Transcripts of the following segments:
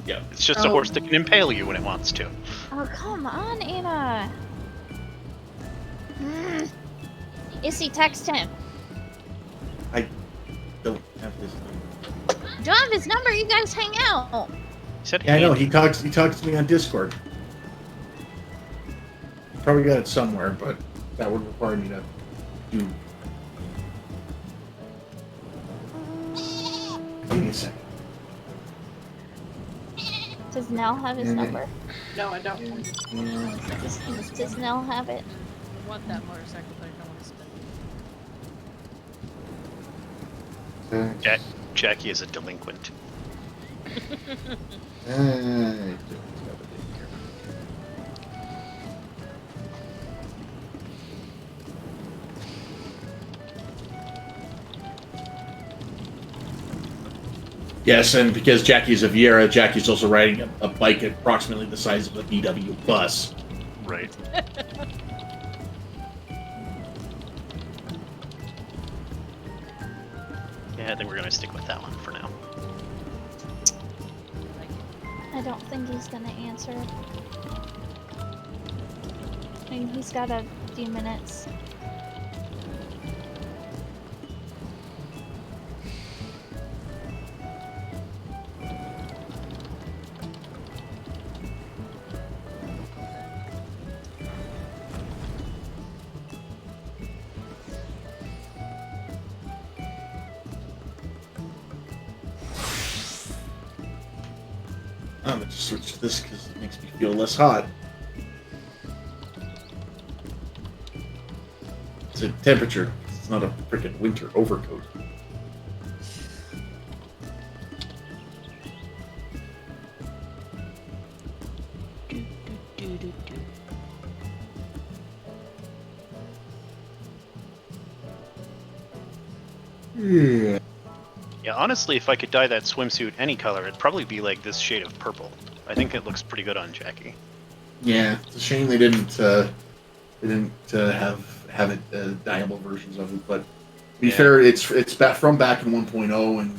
Yeah. It's just a horse that can impale you when it wants to. Oh, come on, Anna. Issy, text him. I don't have his number. You don't have his number. You guys hang out. He said Yeah, I know. handy. He talks to me on Discord. Probably got it somewhere, but that would require me to do. Give me a second. Does Nell have his number? No, I don't. Does Nell have it? I want that motorcycle, but I don't want to spend it. Jackie is a delinquent. I don't have it in here. Yes, and because Jackie's a Viera, Jackie's also riding a bike approximately the size of a VW bus. Right. Yeah, I think we're gonna stick with that one for now. I don't think he's gonna answer. I mean, he's got a few minutes. I'm gonna just switch to this because it makes me feel less hot. It's a temperature. It's not a freaking winter overcoat. Yeah. Yeah, honestly, if I could dye that swimsuit any color, it'd probably be like this shade of purple. I think it looks pretty good on Jackie. Yeah, it's a shame they didn't have it dyeable versions of it. But to be fair, it's back from back in 1.0, and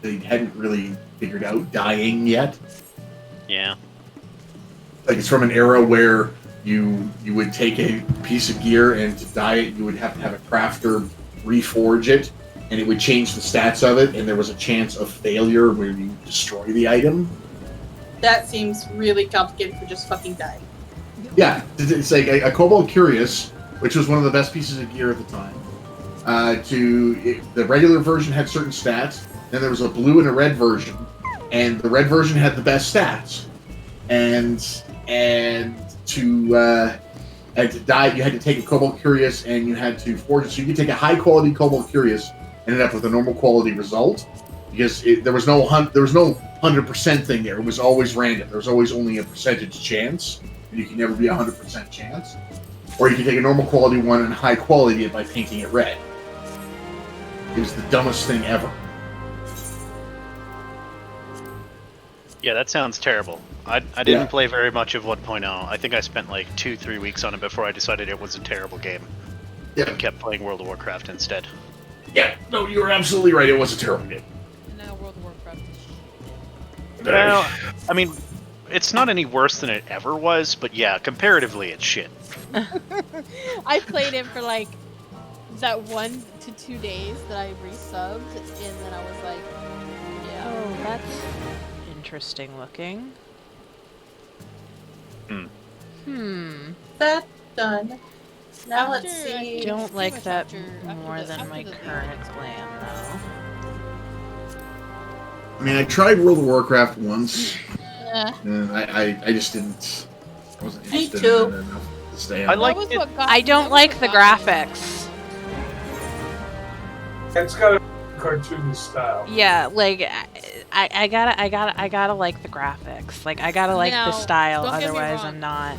they hadn't really figured out dyeing yet. Yeah. Like, it's from an era where you would take a piece of gear, and to dye it, you would have to have a crafter reforge it, and it would change the stats of it, and there was a chance of failure where you destroy the item. That seems really complicated for just fucking dying. Yeah, it's like a Cobalt Curious, which was one of the best pieces of gear at the time. The regular version had certain stats, then there was a blue and a red version, and the red version had the best stats. And to dye, you had to take a Cobalt Curious and you had to forge it. So you could take a high quality Cobalt Curious and end up with a normal quality result, because there was no 100% thing there. It was always random. There was always only a percentage chance. And you can never be 100% chance. Or you can take a normal quality one and high quality it by painting it red. It was the dumbest thing ever. Yeah, that sounds terrible. I didn't play very much of 1.0. I think I spent like 2-3 weeks on it before I decided it was a terrible game. Yeah. I kept playing World of Warcraft instead. Yeah, no, you were absolutely right. It was a terrible game. Now World of Warcraft is shit. Well, I mean, it's not any worse than it ever was, but yeah, comparatively it's shit. I played it for like that 1 to 2 days that I resubbed, and then I was like, yeah. Oh, that's interesting looking. That's done. Now let's see. I don't like that After more than my current plan, though. I mean, I tried World of Warcraft once, Yeah. and I just didn't. I wasn't Me interested too. in it enough to stay on. I like That was it. what got- I don't that was like what the got me. graphics. It's got a cartoon style. Yeah, like I gotta like the graphics. Like I gotta like the Now, style, don't get me otherwise wrong. I'm not.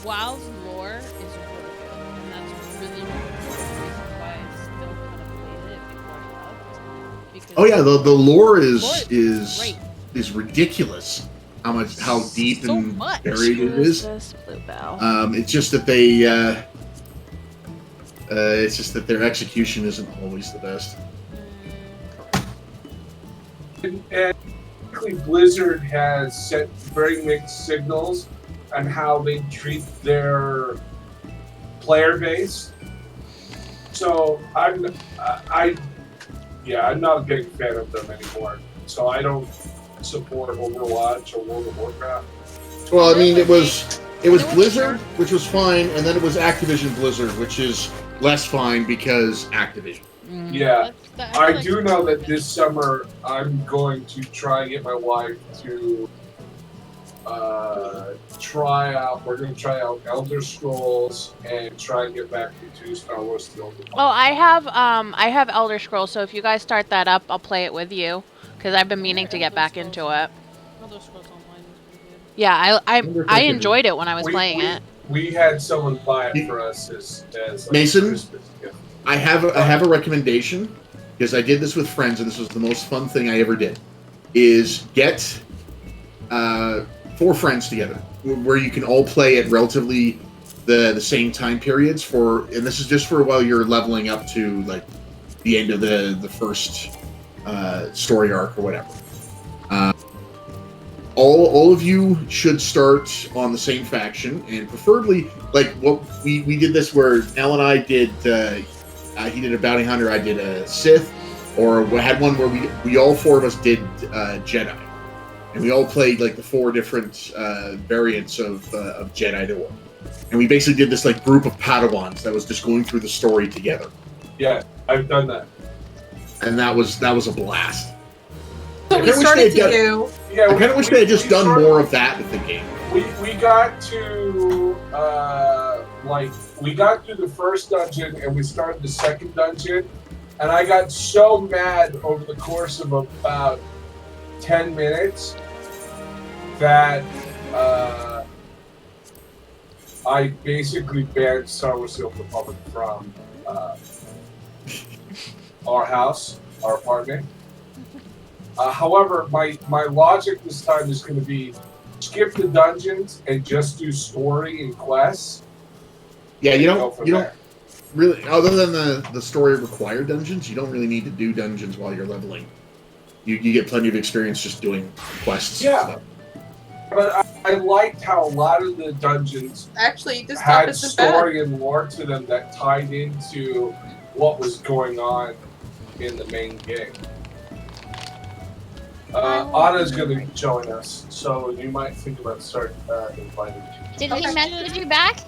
WoW's lore is really good, and that's really one of the reasons why I still kind of played it before I left. Because Oh yeah, the lore great. is ridiculous. How deep So and much. buried it Who is is. this Bluebell? It's just that they. It's just that their execution isn't always the best. And basically Blizzard has sent very mixed signals on how they treat their player base. So I'm not a big fan of them anymore. So I don't support Overwatch or World of Warcraft. Well, I mean, it was Blizzard, which was fine, and then it was Activision Blizzard, which is less fine because Activision. Yeah, I do know that this summer I'm going to try and get my wife to we're going to try out Elder Scrolls and try and get back into Star Wars The Old Republic. Oh, I have Elder Scrolls, so if you guys start that up, I'll play it with you. Because I've been meaning to get back into it. Elder Scrolls Online was pretty good. Yeah, I enjoyed it when I was playing it. We had someone buy it for us as like Mason? Christmas gift. I have a recommendation, because I did this with friends, and this was the most fun thing I ever did, is get 4 friends together, where you can all play at relatively the same time periods and this is just for while you're leveling up to like the end of the first story arc or whatever. All of you should start on the same faction, and preferably like what we did this where Nell and I did. He did a bounty hunter. I did a Sith, or we had one where we all 4 of us did Jedi, and we all played like the 4 different variants of Jedi there were, and we basically did this like group of Padawans that was just going through the story together. Yeah, I've done that. And that was a blast. So we started to do. Yeah, I kind of wish they had just done more of that with the game. We got to we got through the first dungeon and we started the second dungeon, and I got so mad over the course of about 10 minutes that I basically banned Star Wars: The Old Republic from our house, our apartment. However, my logic this time is going to be skip the dungeons and just do story and quests. Yeah, you don't really, other than the story required dungeons, you don't really need to do dungeons while you're leveling. You get plenty of experience just doing quests. Yeah. But I liked how a lot of the dungeons Actually, this stuff had isn't bad. story and lore to them that tied into what was going on in the main game. Anna's going to join us, so you might think about inviting her. Did he message you back?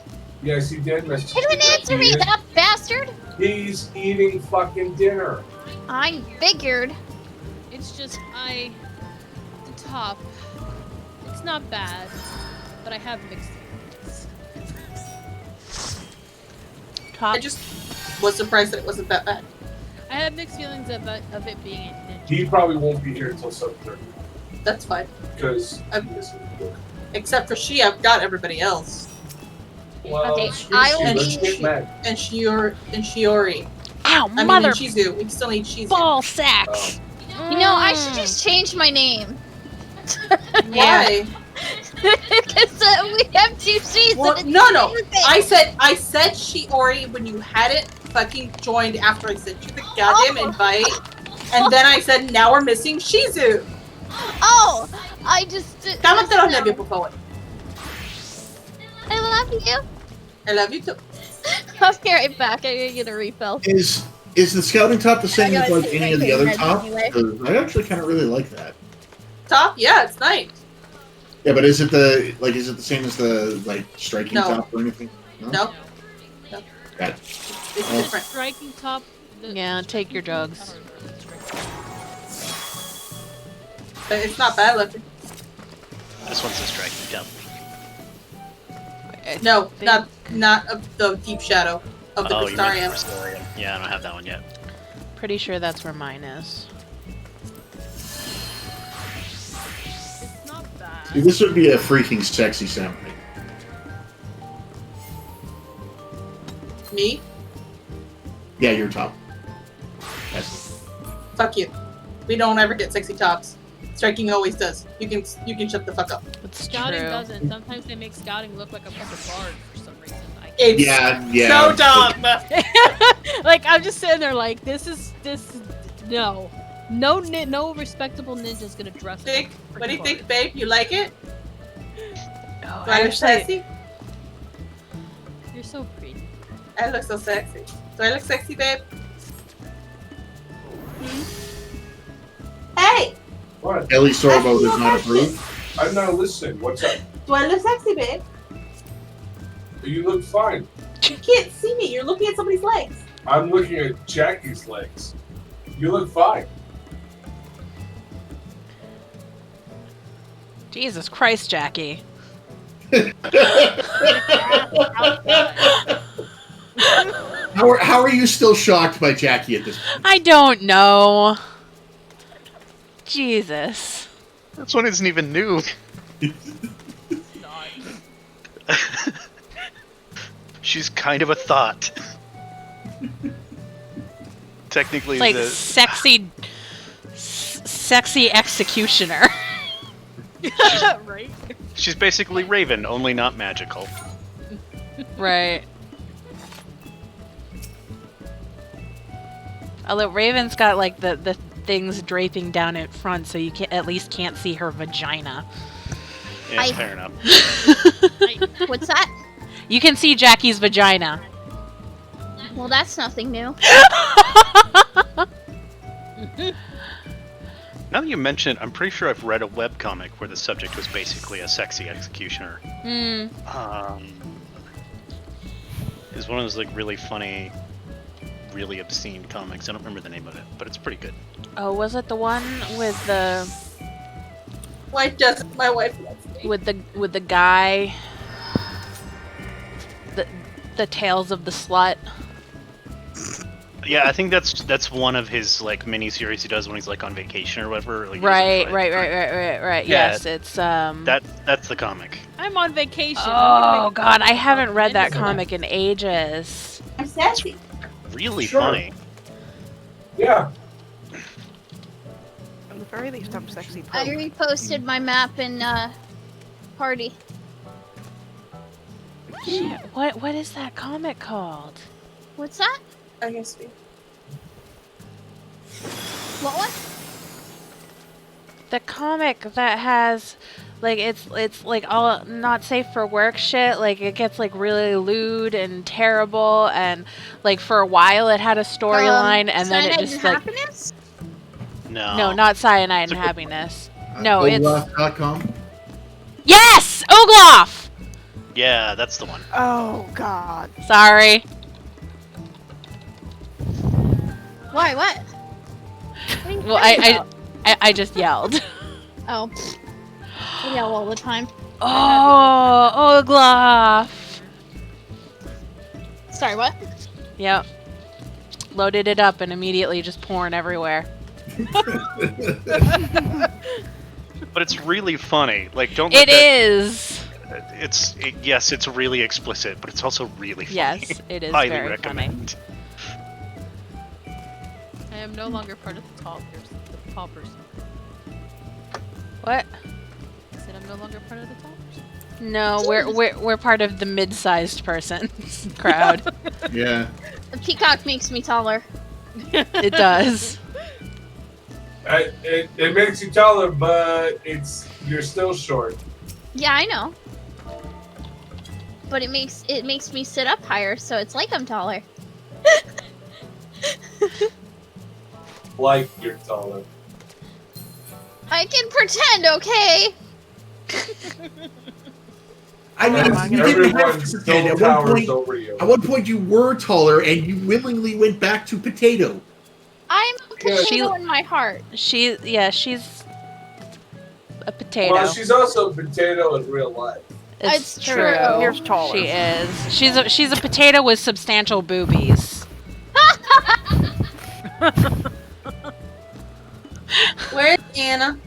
Yes, he did message He didn't answer me, that bastard! He's eating fucking dinner. I figured. It's just the top. It's not bad, but I have mixed feelings. I just was surprised that it wasn't that bad. I have mixed feelings of it being a ninja. He probably won't be here until 7:30 That's fine. because Except for she, I've got everybody else. well, Okay, screw I will you, let's be- get mad. And Shiori. Ow, I mean, mother and Shizu. We still need Shizu. ball sacks! You know, I should just change my name. Why? Because we have 2 C's. Well, and it's no. the same thing. I said Shiori when you hadn't fucking joined after I sent you the goddamn invite. And then I said, now we're missing Shizu. Oh, I just. Calma te los nervios, por favor. I love you. I love you too. I'll be right back. I gotta get a refill. Is the scouting top the same as like any of the other top? Anyway. 'Cause I actually kind of really like that. Top? Yeah, it's nice. Yeah, but is it the same as the like striking No. top or anything? No, Got it. it's Oh. different. Striking top. Yeah, take your drugs. But it's not bad looking. This one's a striking top. No, not of the Deep Shadow of the Oh, you meant Crystarium. Crystarium. Yeah, I don't have that one yet. Pretty sure that's where mine is. It's not bad. See, this would be a freaking sexy samurai. Me? Yeah, your top. Yes. Fuck you. We don't ever get sexy tops. Striking always does. You can shut the fuck up. It's Scouting true. doesn't. Sometimes they make scouting look like a fucking bard for some reason. It's Yeah. so dumb. Like, I'm just sitting there like, this is no. No respectable ninja's gonna dress up. Think, what do you think, babe? You like it? Oh, Do I look sexy? You're so pretty. I look so sexy. Do I look sexy, babe? Hmm? Hey! What? Ellie Sorbo does not approve. I'm not listening. What's up? Do I look sexy, babe? You look fine. You can't see me. You're looking at somebody's legs. I'm looking at Jackie's legs. You look fine. Jesus Christ, Jackie. How are you still shocked by Jackie at this point? I don't know. Jesus. This one isn't even new. She's kind of a thought. Technically, It's like the sexy executioner. Right? she's basically Raven, only not magical. Right. Although Raven's got like the things draping down in front, so you at least can't see her vagina. Yeah, fair enough. What's that? You can see Jackie's vagina. Well, that's nothing new. Now that you mention it, I'm pretty sure I've read a webcomic where the subject was basically a sexy executioner. Hmm. It's one of those like really funny, really obscene comics. I don't remember the name of it, but it's pretty good. Oh, was it the one with the My wife loves me. with the guy? The Tales of the Slut. Yeah, I think that's one of his like mini series he does when he's like on vacation or whatever. Like, Right. Yeah, Yes, it's That's the comic. I'm on vacation. Oh god, I haven't read that comic in ages. I'm sassy. Really Sure. funny. Yeah. At the very least, I'm sexy. I reposted my map in party. Shit, what is that comic called? What's that? I guess we. What one? The comic that has like it's like all not safe for work shit. Like it gets like really lewd and terrible, and like for a while it had a storyline, and then it Cyanide just and like Happiness? No. not Cyanide It's and a good- Happiness. No, it's Olaf.com. yes, Ogloff. Yeah, that's the one. Oh God. Sorry. Why? What? Well, I just yelled. Oh. I yell all the time. Oh, Ogloff. Sorry, what? Yep. Loaded it up and immediately just porn everywhere. But it's really funny. Like, don't. It is. Yes, it's really explicit, but it's also really funny. Yes, it is Highly very recommend. I am no longer part of the tall person. What? I said I'm no longer part of the tall person. No, we're part of the mid-sized person crowd. Yeah. The Peacock makes me taller. It does. It makes you taller, but you're still short. Yeah, I know. But it makes me sit up higher, so it's like I'm taller. Like you're taller. I can pretend, okay? I mean, you didn't have Everyone to still pretend. towers over you. At one point, you were taller, and you willingly went back to potato. I'm a potato She- in my heart. She's a potato. Well, she's also a potato in real life. It's true. Here's taller. She is. She's a potato with substantial boobies. Where's Anna?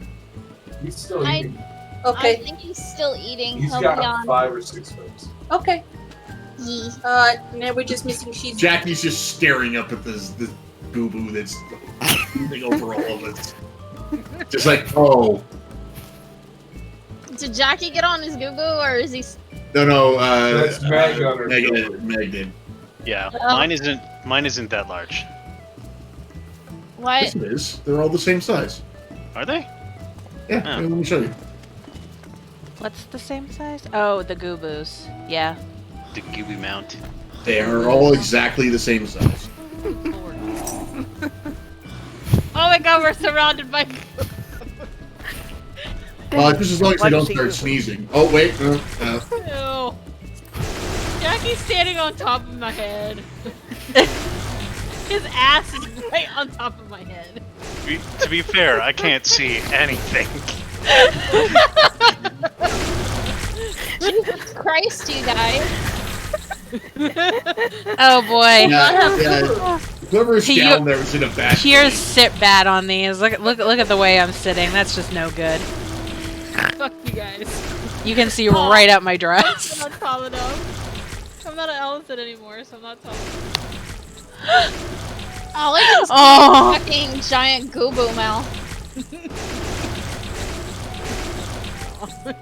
He's still I- eating. I Okay. think he's still eating. He's He'll be got on. 5 or 6 ribs. Okay. Yee. Now we're just missing cheese. Jackie's just staring up at this boo-boo that's moving over all of us. Just like, oh. Did Jackie get on his goo-goo, or is he... No, That's Meg on her Meg did. Yeah, Oh. mine isn't that large. Yes, What? it is. They're all the same size. Are they? Yeah, Oh. let me show you. What's the same size? Oh, the Gooboos. Yeah. The Gooby mount. They are all exactly the same size. Oh my god, we're surrounded by. Just as long as they don't Legacy start Gooboos. sneezing. Oh, wait. No, Ew. Jackie's standing on top of my head. His ass is right on top of my head. To be fair, I can't see anything. Jesus Christ, you guys. Oh boy. yeah. Whoever's You- down there was in a bad Tears place. sit bad on these. Look at the way I'm sitting. That's just no good. Fuck you guys. You can see right up my dress. I'm not tall enough. I'm not an elephant anymore, so I'm not tall enough. All I can see Oh. is fucking giant Goobo mouth.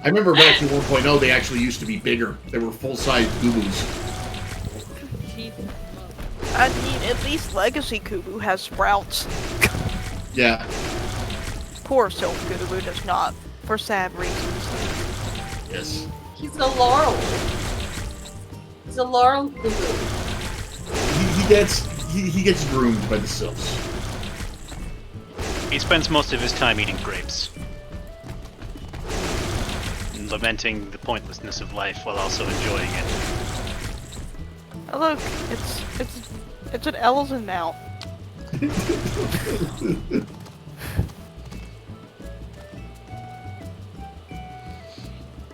I remember back in 1.0, they actually used to be bigger. They were full-size boo-boos. I mean, at least Legacy Kubu has sprouts. Yeah. Poor Silk Kubu does not, for sad reasons. Yes. He's a Laurel. He's a Laurel Cuckoo. He gets groomed by the sylphs. He spends most of his time eating grapes. And lamenting the pointlessness of life while also enjoying it. Oh, look, it's an elephant mount.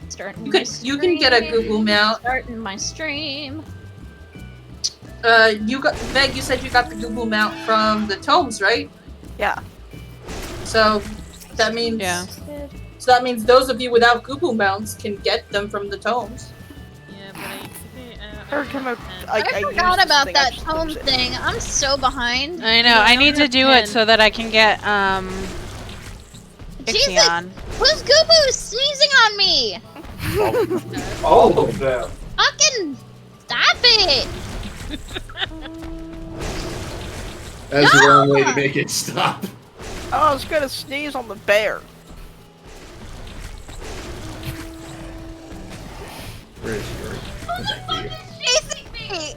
Starting You can get a Google mount. Starting my stream. You got Meg. You said you got the Google mount from the tomes, right? Yeah. So that means Yeah. So that means those of you without Google mounts can get them from the tomes. Yeah, but Every time I use forgot this about thing, I that just tome lose it. thing. I'm so behind. I know. I need to do it so that I can get Jesus, Ixion. who's Goobo sneezing on me? All of them. Fucking stop it! That's the wrong way to make it stop. Oh, I was gonna sneeze on the bear. Where is he? Chasing me!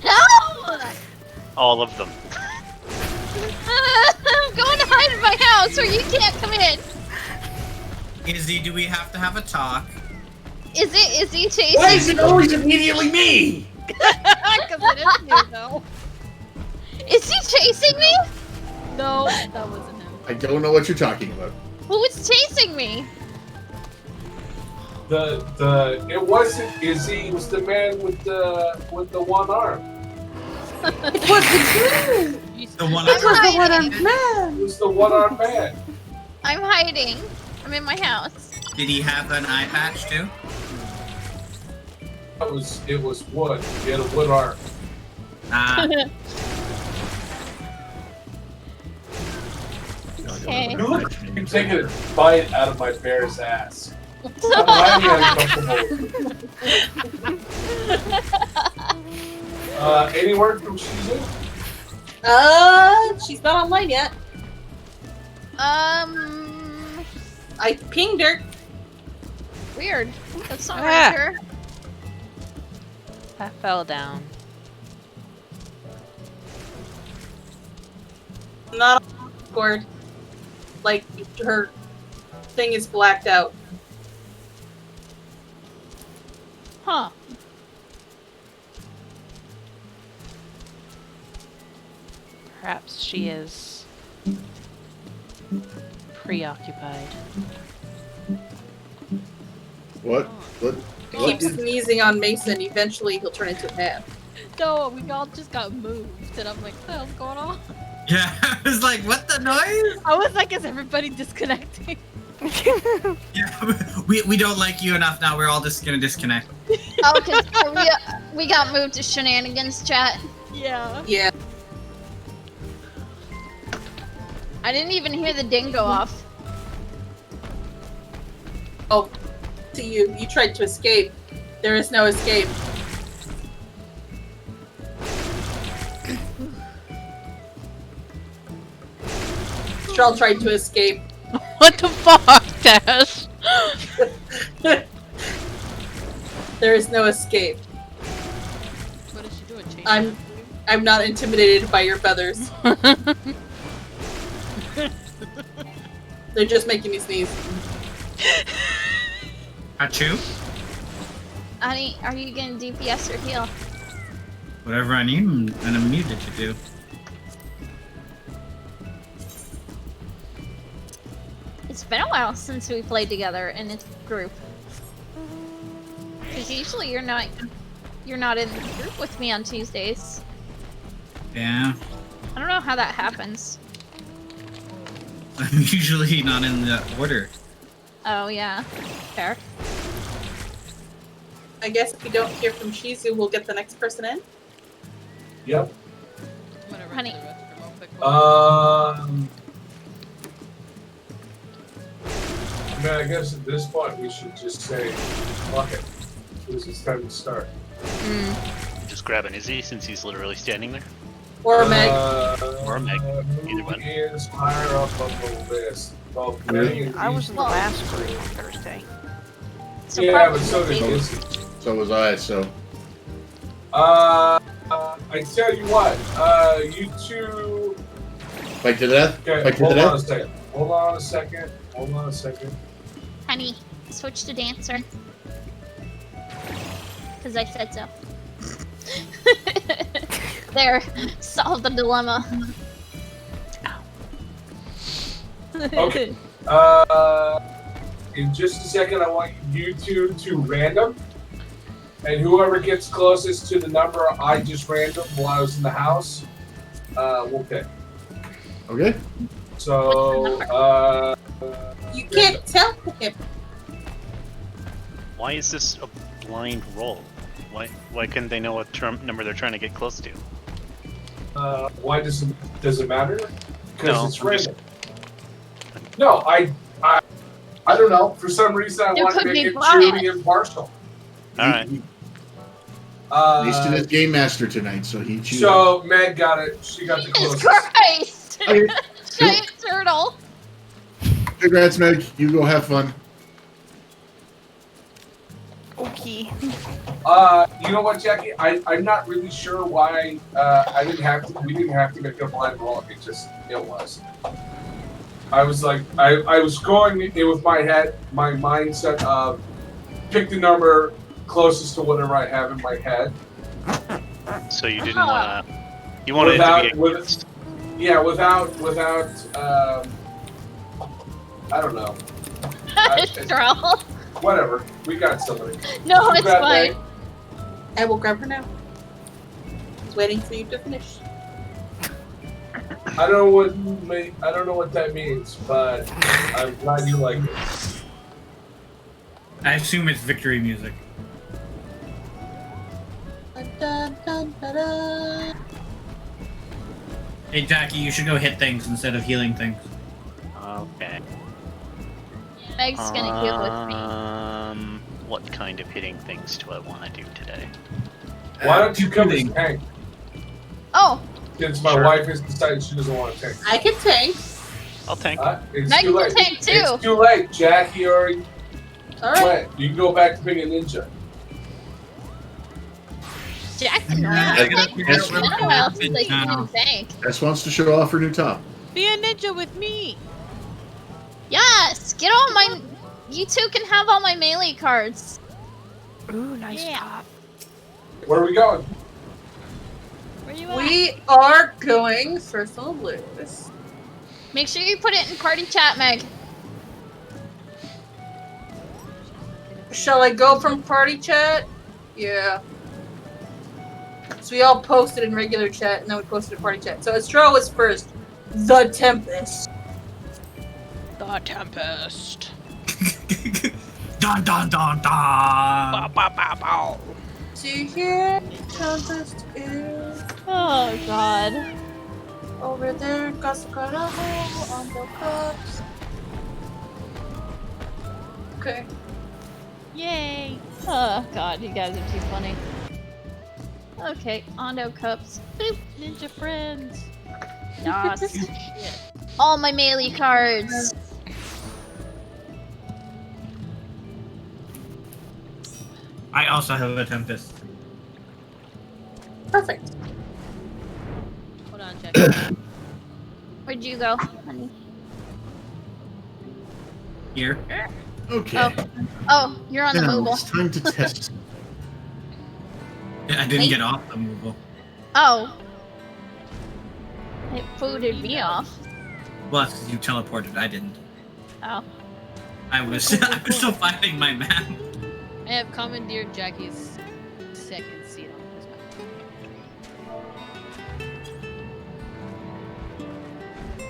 No! All of them. I'm going to hide in my house or you can't come in. Izzy, do we have to have a talk? Is he chasing Why is it always immediately me? Because it is you, though. Is he chasing me? No, that wasn't him. I don't know what you're talking about. Who is chasing me? It wasn't Izzy. It was the man with the one arm. It was The one I'm hiding. It was the one armed man. I'm hiding. I'm in my house. Did he have an eye patch too? It was wood. He had a wood arm. Ah, Okay. You look. You're taking a bite out of my bear's ass. I'm highly uncomfortable. Any word from Shizu? she's not online yet. I pinged her. Weird. That's not Ah. right here. I fell down. Not on Discord. Like her thing is blacked out. Huh. Perhaps she is preoccupied. What? What? Keep sneezing on Mason. Eventually, he'll turn into a man. No, we all just got moved, and I'm like, what the hell's going on? yeah. I was like, what the noise? I was like, is everybody disconnecting? Yeah, we don't like you enough now. We're all just gonna disconnect. Oh, because we got moved to shenanigans chat. Yeah. Yeah. I didn't even hear the ding go off. Oh, to you. You tried to escape. There is no escape. Astral tried to escape. What the fuck, Dash? There is no escape. What is she doing? Chasing I'm- after you? I'm not intimidated by your feathers. They're just making me sneeze. Achoo. Honey, are you getting DPS or heal? Whatever I need and I'm needed to do. It's been a while since we played together in a group. Because usually you're not in the group with me on Tuesdays. Yeah. I don't know how that happens. I'm usually not in the order. Oh yeah, fair. I guess if we don't hear from Shizu, we'll get the next person in. Yep. I'm gonna run Honey. to the restroom real quick. I mean, I guess at this point we should just say, fuck it. Because it's time to start. Just grab an Izzy since he's literally standing there. Or Meg. Or Meg, either Who one. is higher up on the list? Both Meg and I was in the Well- last group on Thursday. So Yeah, probably but so did Izzy. Izzy. So was I. So I tell you what, you two. fight to the death. Okay, Fight to the hold on a death. second. Hold on a second. Hold on a second. Honey, switch to dancer. Because I said so. There, solve the dilemma. Okay. In just a second, I want you two to random, and whoever gets closest to the number I just random while I was in the house, we'll pick. Okay. So, You can't tell him. Why is this a blind roll? Why couldn't they know what number they're trying to get close to? why does it matter? Because No, it's I'm just- random. No, I don't know. For some reason, I You want to could make be it biased. truly impartial. Alright. He's to this game master tonight, so he chooses. So Meg got it. She got the Jesus closest. Christ! Okay. Giant turtle! Congrats, Meg. You go have fun. Okay. You know what, Jackie? I'm not really sure why we didn't have to make a blind roll. It was. I was like, I was going in with my mindset of pick the number closest to whatever I have in my head. So you didn't want to. You wanted it to be against. Yeah, without I don't know. Astral. Whatever. We got somebody. No, Too it's bad, fine. Meg. I will grab her now. I was waiting for you to finish. I don't know what that means, but I'm glad you like it. I assume it's victory music. Dun, dun, dun, dun. Hey Jackie, you should go hit things instead of healing things. Okay. Meg's gonna heal with me. What kind of hitting things do I want to do today? Why don't you come as Healing. tank? Oh, Since my Sure. wife has decided she doesn't want to tank. I can tank. I'll tank. It's Meg too can late. tank too. It's too late. Jackie already Alright. went. You can go back to being a ninja. Jackson. Yeah, I gotta figure It's out been what a while happens since I now. didn't tank. S wants to show off her new top. Be a ninja with me. Yes, get all my. You two can have all my melee cards. Ooh, nice Yeah. top. Where are we going? Where you at? We are going for some blues. Make sure you put it in party chat, Meg. Shall I go from party chat? Yeah. So we all posted in regular chat, and then we posted in party chat. So Astro was first. The Tempest. The Tempest. Dun dun dun dun. Bow, bow, bow, bow. To hear Tempest is Oh God. over there. Cascarajo on the cups. Okay. Yay. Oh God, you guys are too funny. Okay, Ondo cups. Boop. Ninja friends. Yes. Shit. all my melee cards. I also have a Tempest. Perfect. Hold on, Jackie. Where'd you go, honey? Here. Okay. Oh, you're on the Now mobile. it's time to test. I didn't Wait. get off the mobile. Oh. It booted me off. Well, that's because you teleported. I didn't. Oh. I was still finding my map. I have commandeered Jackie's second seat on his map.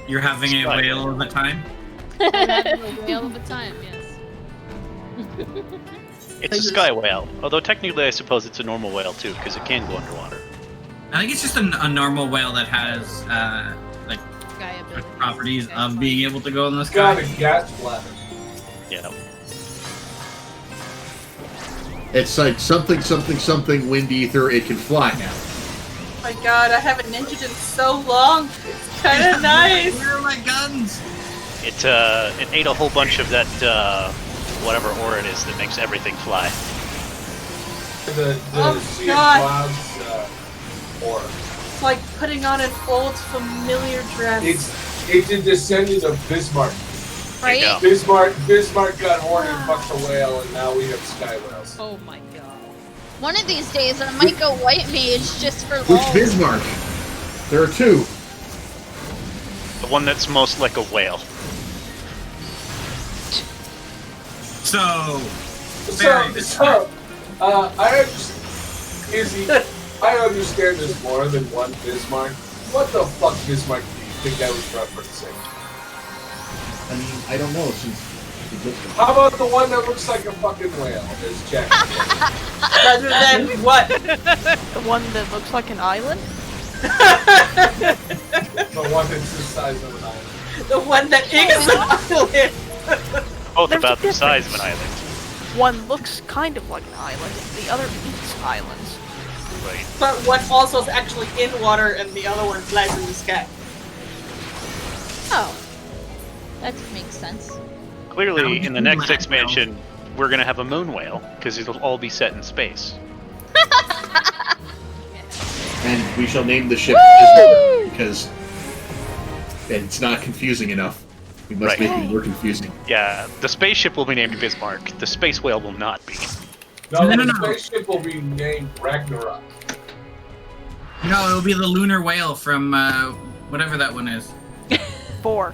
You're having a whale of a time? I'm having a whale of a time, yes. It's a sky whale, although technically I suppose it's a normal whale too, because it can go underwater. I think it's just a normal whale that has like Sky ability. properties Sky of being able to go in the It's got sky. a gas bladder. Yeah. It's like something wind ether. It can fly now. Oh my god, I haven't ninja'd in so long. It's kind of nice. Where are my guns? It ate a whole bunch of that whatever ore it is that makes everything fly. The Oh, sea God. of clouds aura. It's like putting on an old familiar dress. It's a descendant of Bismarck. There you Right? go. Bismarck got horned and fucked a whale, and now we have sky whales. Oh my god. One of these days I might go white mage just for Which lol. Bismarck? There are two. The one that's most like a whale. So, Izzy, I understand there's more than one Bismarck. What the fuck Bismarck do you think I was referencing? I mean, I don't know since. How about the one that looks like a fucking whale? There's Jack. Rather than what? The one that looks like an island? The one that's the size of an island. The one that is an island. Both There's about a the size of difference. an island. One looks kind of like an island, the other eats islands. Right. But one also is actually in water and the other one flies in the sky. Oh. That makes sense. Clearly, in the next expansion, we're gonna have a moon whale, because it'll all be set in space. And we shall name the ship Bismarck because it's not confusing enough. We must Right. make it more confusing. Yeah, the spaceship will be named Bismarck. The space whale will not be. No, No, the no, no. spaceship will be named Ragnarok. no, it'll be the lunar whale from whatever that one is. 4.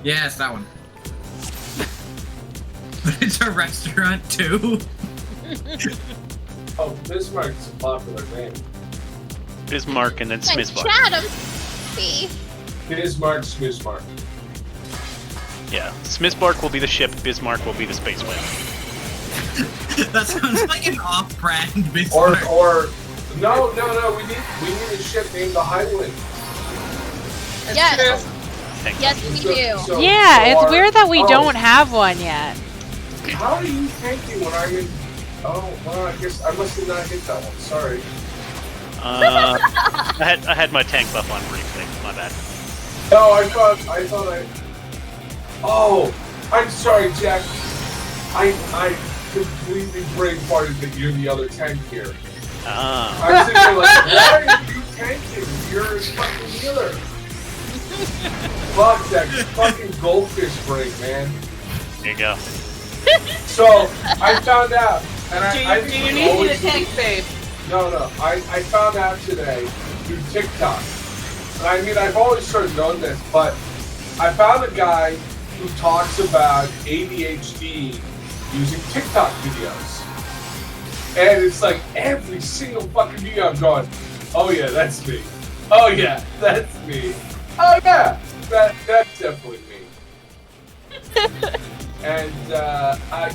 Yes, that one. But it's a restaurant too. Oh, Bismarck's a popular name. Bismarck and then Like Smithmark. Chatham. See? Bismarck, Smismark. Yeah, Smithmark will be the ship, Bismarck will be the space whale. That sounds like an off-brand Bismarck. Or no, we need a ship named the Hydaelyn. Yes. Thank Yes, we do. Yeah, it's or- weird that we oh, don't have one yet. How are you tanking when I'm in? Oh, well, I guess I must have not hit that one. Sorry. I had my tank buff on briefly. My bad. No, I thought. Oh, I'm sorry, Jack. I completely brain farted that you're the other tank here. Ah, I'm thinking like, why are you tanking? You're a fucking healer. Fuck that fucking goldfish brain, man. there you go. So I found out, and I Do you need always a tank, babe? No, I found out today through TikTok. And I mean, I've always sort of known this, but I found a guy who talks about ADHD using TikTok videos. And it's like every single fucking video I'm going, oh yeah, that's me. Oh yeah, that's me. Oh yeah, that's definitely me. And,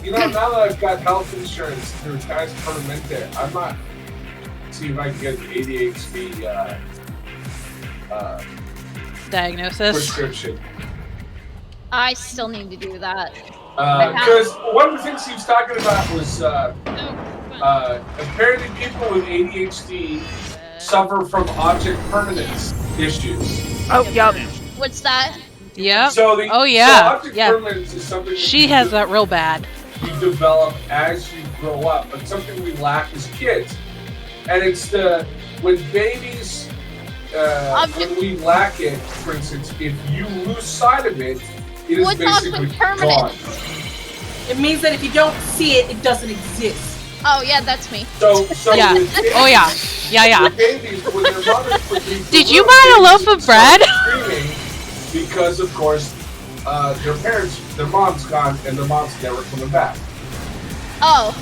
you know, now that I've got health insurance through Kai's Permanente, I'm not see if I can get an ADHD Diagnosis. prescription. I still need to do that. Because one of the things he was talking about was No, apparently people with ADHD suffer from object permanence issues. Oh, yup. What's that? Yep. So the Oh, yeah. optic Yeah. permanence is something She has that real bad. you develop as you grow up, but something we lack as kids. And it's when babies, when we lack it, for instance, if you lose sight of it, it is What's basically optic permanence? gone. It means that if you don't see it, it doesn't exist. Oh yeah, that's me. So Yeah. with babies, Oh, yeah. Yeah, yeah. with babies, when their mothers put these Did you little buy a loaf babies of bread? screaming because, of course, their parents, their mom's gone, and their mom's never coming back. Oh,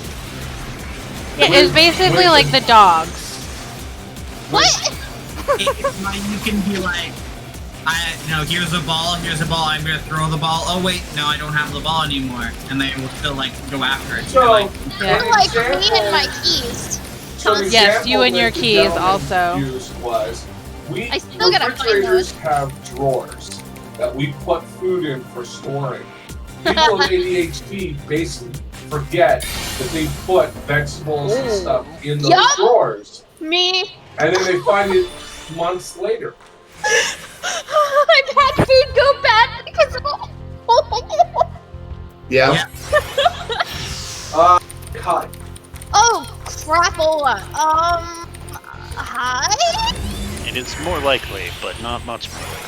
Yeah, it's basically like the dogs. what? You can be like, here's a ball, I'm gonna throw the ball. Oh wait, no, I don't have the ball anymore, and they will still like go after it. So, Like, Yeah. an Like example- me and my keys. so an Yes, you example and your that the keys gentleman also. used was, I still gotta find refrigerators have drawers that we put food in for storing. People with ADHD basically forget that they put vegetables and stuff in those Yup. drawers, Me. and then they find it months later. I've had food go bad because of. Yeah. Cut. Oh, crapola. Hi? It is more likely, but not much more likely.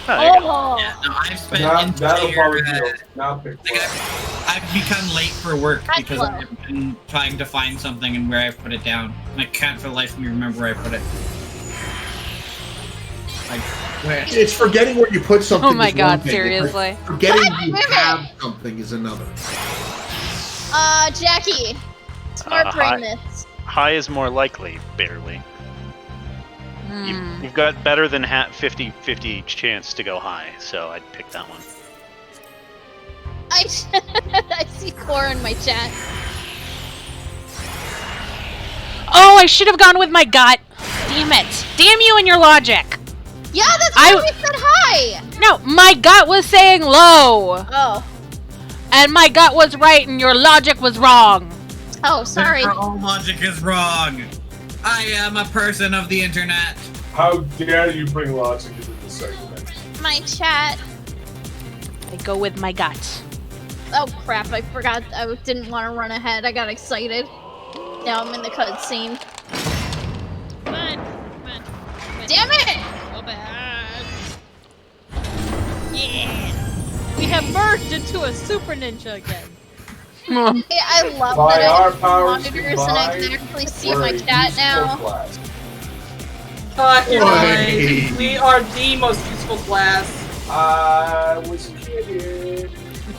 Oh, there you go. Oh. no, I've spent That'll probably entire, be now pick like, I've become late for work because I've been trying to find something and where I put it down. And I can't for the life of me remember where I put it. Like, where? It's forgetting where you put something. Oh my is one God, thing. seriously. It's like forgetting you Wait a minute. have something is another. Jackie. Smart brain hi. myths. High is more likely, barely. Hmm. You've got better than 50-50 chance to go high, so I'd pick that one. I see Core in my chat. Oh, I should have gone with my gut. Damn it. Damn you and your logic. Yeah, that's why we said hi. No, my gut was saying low. Oh. And my gut was right and your logic was wrong. Oh, sorry. Your own logic is wrong. I am a person of the internet. How dare you bring logic into this segment? My chat. I go with my gut. Oh crap, I forgot. I didn't want to run ahead. I got excited. Now I'm in the cutscene. Come on. Damn it! So bad. Yeah. We have merged into a super ninja again. Hey, I love By that I our have powers monitors and I can combined, actually see we're my a chat useful now. class. Oi. We are the most useful class. I was kidding.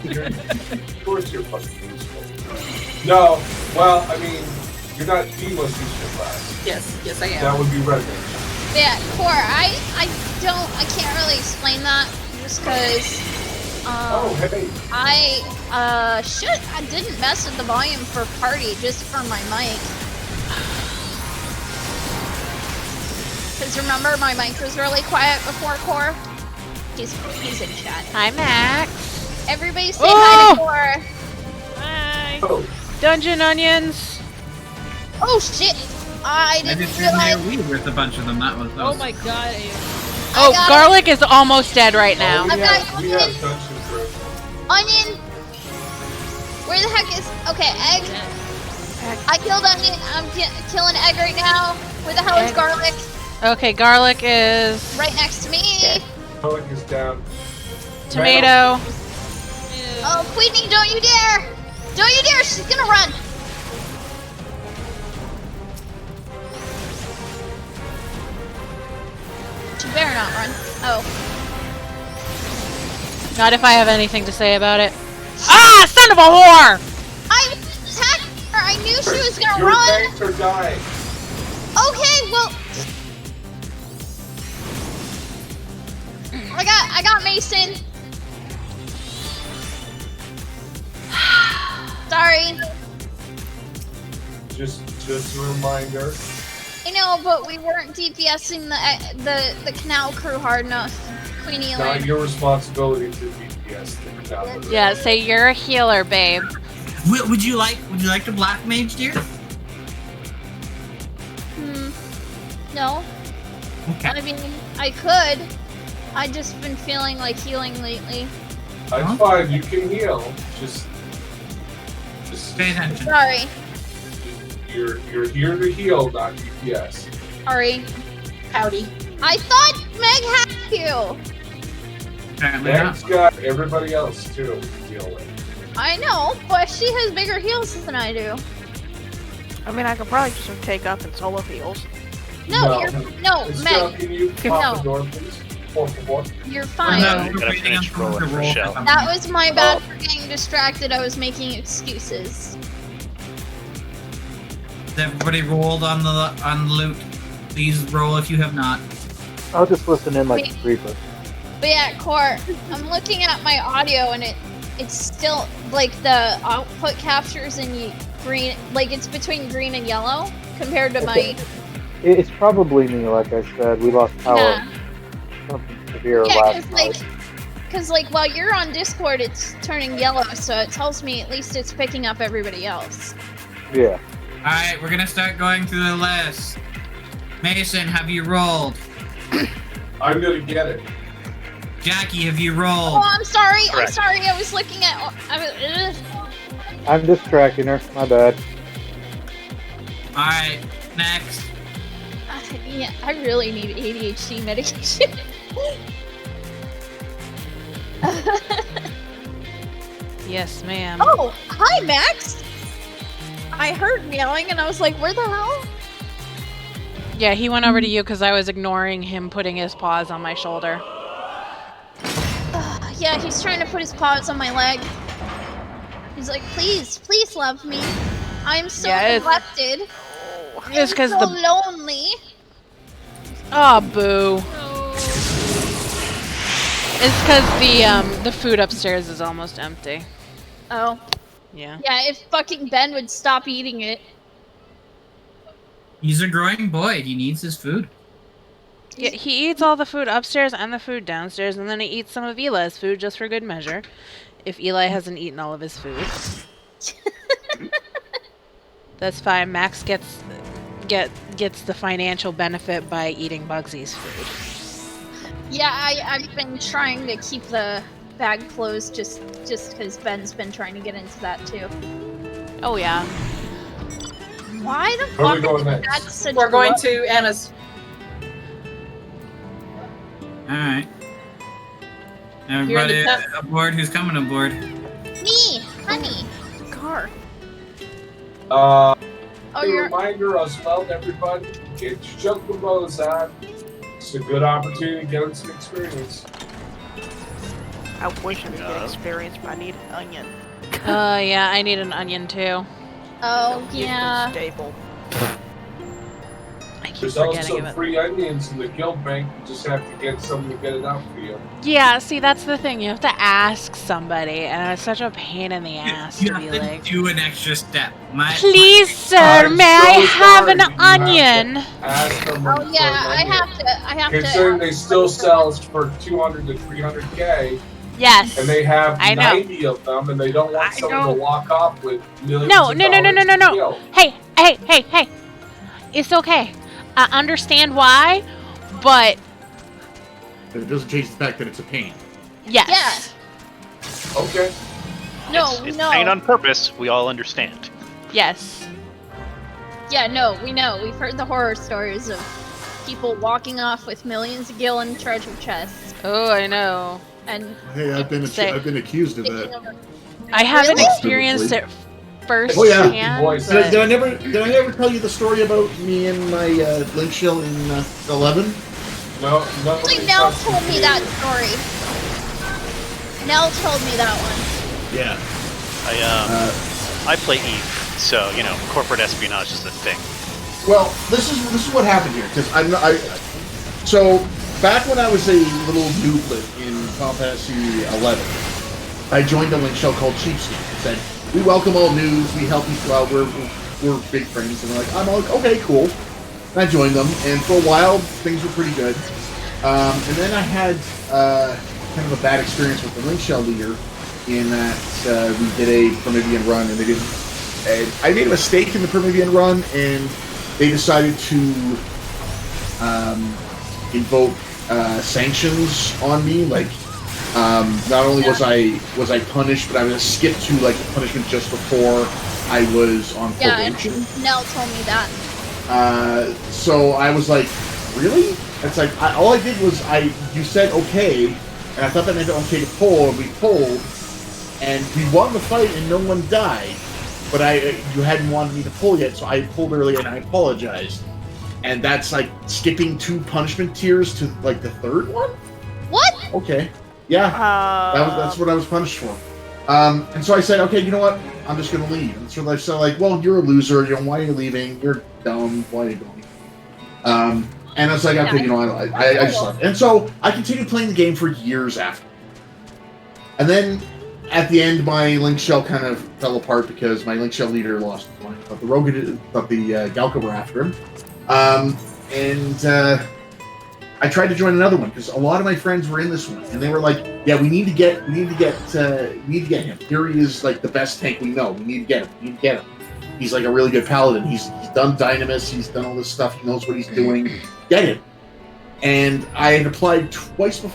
Of course you're fucking useful. No, well, I mean, you're not the most useful class. Yes, I am. That would be Redmond. Yeah, Core, I can't really explain that just because, Oh, hey. I didn't mess with the volume for party, just for my mic. Because remember, my mic was really quiet before Core. He's in chat. Hi, Max. Everybody say hi to Core. Hi. Oh, Dungeon onions. Oh shit! I I didn't just did my realize. weed with a bunch of them. That was Oh my god. Oh, got garlic is almost dead right now. we I've got have dungeon crew. Onion. Where the heck is? Okay, egg. I killed onion. I'm killing egg right now. Where the hell is Egg. garlic? Okay, garlic is Right next to me. Garlic is down. tomato. Oh, Queenie, don't you dare! Don't you dare! She's gonna run. She better not run. Oh. Not if I have anything to say about it. Ah, son of a whore! I attacked her. I knew she was gonna Your run. tanks are dying. Okay, well. I got Mason. Sorry. Just a reminder. I know, but we weren't DPSing the canal crew hard enough. Queenie Not learned. your responsibility to DPS things out there. Yeah, say you're a healer, babe. Would you like the black mage, dear? No. Okay. I mean, I could. I just been feeling like healing lately. That's fine. You can heal. Just Pay attention. Sorry. You're here to heal, not DPS. Sorry. Howdy. I thought Meg had you. Apparently not. Meg's got everybody else too to deal with. I know, but she has bigger heals than I do. I mean, I could probably just take up and solo heals. No, no, Estelle, Meg, can you pop the door, please? Por favor. you're fine. No, I'm we're gonna waiting on finish rolling someone to for roll Shell. something. That was my bad for getting distracted. I was making excuses. Has everybody rolled on the loot? Please roll if you have not. I'll just listen in like Wait. a creeper. But yeah, Court, I'm looking at my audio and it's still like the output captures in green, like it's between green and yellow compared to my. It's probably me, like I said. We lost power. Yeah, Something severe yeah, last night. because like while you're on Discord, it's turning yellow, so it tells me at least it's picking up everybody else. Yeah. Alright, we're gonna start going through the list. Mason, have you rolled? I'm gonna get it. Jackie, have you rolled? Oh, I'm sorry. I'm Correct. sorry. I was looking at. I'm distracting her. My bad. Alright, next. Yeah, I really need ADHD medication. Yes, ma'am. Oh, hi, Max. I heard meowing and I was like, where the hell? Yeah, he went over to you because I was ignoring him putting his paws on my shoulder. Yeah, he's trying to put his paws on my leg. He's like, please, please love me. I'm so Yeah, it's- neglected. It's because so the lonely. oh boo. It's because the food upstairs is almost empty. Oh, Yeah. yeah, if fucking Ben would stop eating it. He's a growing boy. He needs his food. Yeah, he eats all the food upstairs and the food downstairs, and then he eats some of Eli's food just for good measure. If Eli hasn't eaten all of his food, that's fine. Max gets the financial benefit by eating Bugsy's food. Yeah, I've been trying to keep the bag closed just because Ben's been trying to get into that too. Oh yeah. Why the Where are we fuck going is next? that such We're going low- to Anna's. Alright. You're in Everybody the top. aboard who's coming aboard. Me, honey. Car. Oh, A you're. reminder as well to everybody, get your chocobos on. It's a good opportunity to get them some experience. I wish I could Yeah. get experience, but I need an onion. Yeah, I need an onion too. Oh It's yeah. Staple. I keep There's forgetting also about. free onions in the guild bank. You just have to get someone to get it out for you. Yeah, see, that's the thing. You have to ask somebody, and it's such a pain in the ass You to have be to like, do an extra step. "Please, sir, I'm may I so have an sorry, you have to onion?" Ask someone Oh yeah, for I an onion. have to. Considering they still sell for 200 to 300k, Yes. and they have I know. 90 of them, and they don't want I someone know. to walk off with millions No, of no, no, no, no, dollars no, to no. steal. Hey. It's okay. I understand why, but But it doesn't change the fact that it's a pain. yes. Okay. No, it's no. pain on purpose. We all understand. Yes. Yeah, no, we know. We've heard the horror stories of people walking off with millions of gallon treasure chests Oh, I know. and Hey, I've been accused of taking that. over. I haven't Really? experienced it firsthand. Oh, yeah. Voice. but- Did I never tell you the story about me and my link shell in 11? No, Actually, Nell told me that story. Nell told me that one. Yeah. I play Eve, so you know, corporate espionage is the thing. Well, this is what happened here because so back when I was a little nooblet in Final Fantasy 11, I joined a link shell called Cheapskate. It said, "We welcome all news. We help you out. We're big friends." And I'm like, okay, cool. And I joined them, and for a while things were pretty good. And then I had kind of a bad experience with the link shell leader in that we did a Promethean run, and they didn't. And I made a mistake in the Promethean run, and they decided to invoke sanctions on me. Like, not only was I punished, but I was skipped to like the punishment just before I was on probation. Yeah, Nell told me that. So I was like, really? It's like all I did was you said okay, and I thought that meant okay to pull, and we pulled, and we won the fight, and no one died. But you hadn't wanted me to pull yet, so I pulled early, and I apologized. And that's like skipping 2 punishment tiers to like the 3rd one. What? Okay, yeah, that's what I was punished for. And so I said, okay, you know what? I'm just gonna leave. And so they said, like, well, you're a loser. You know, why are you leaving? You're dumb. Why are you going? And I was like, okay, you know, I just left. And so I continued playing the game for years after. And then at the end, my link shell kind of fell apart because my link shell leader lost his mind. But the rogue, but the Galka were after him. I tried to join another one because a lot of my friends were in this one, and they were like, "Yeah, we need to get him. Here he is, like the best tank we know. We need to get him. We need to get him. He's like a really good paladin. He's done Dynamis. He's done all this stuff. He knows what he's doing. Get him." And I had applied once or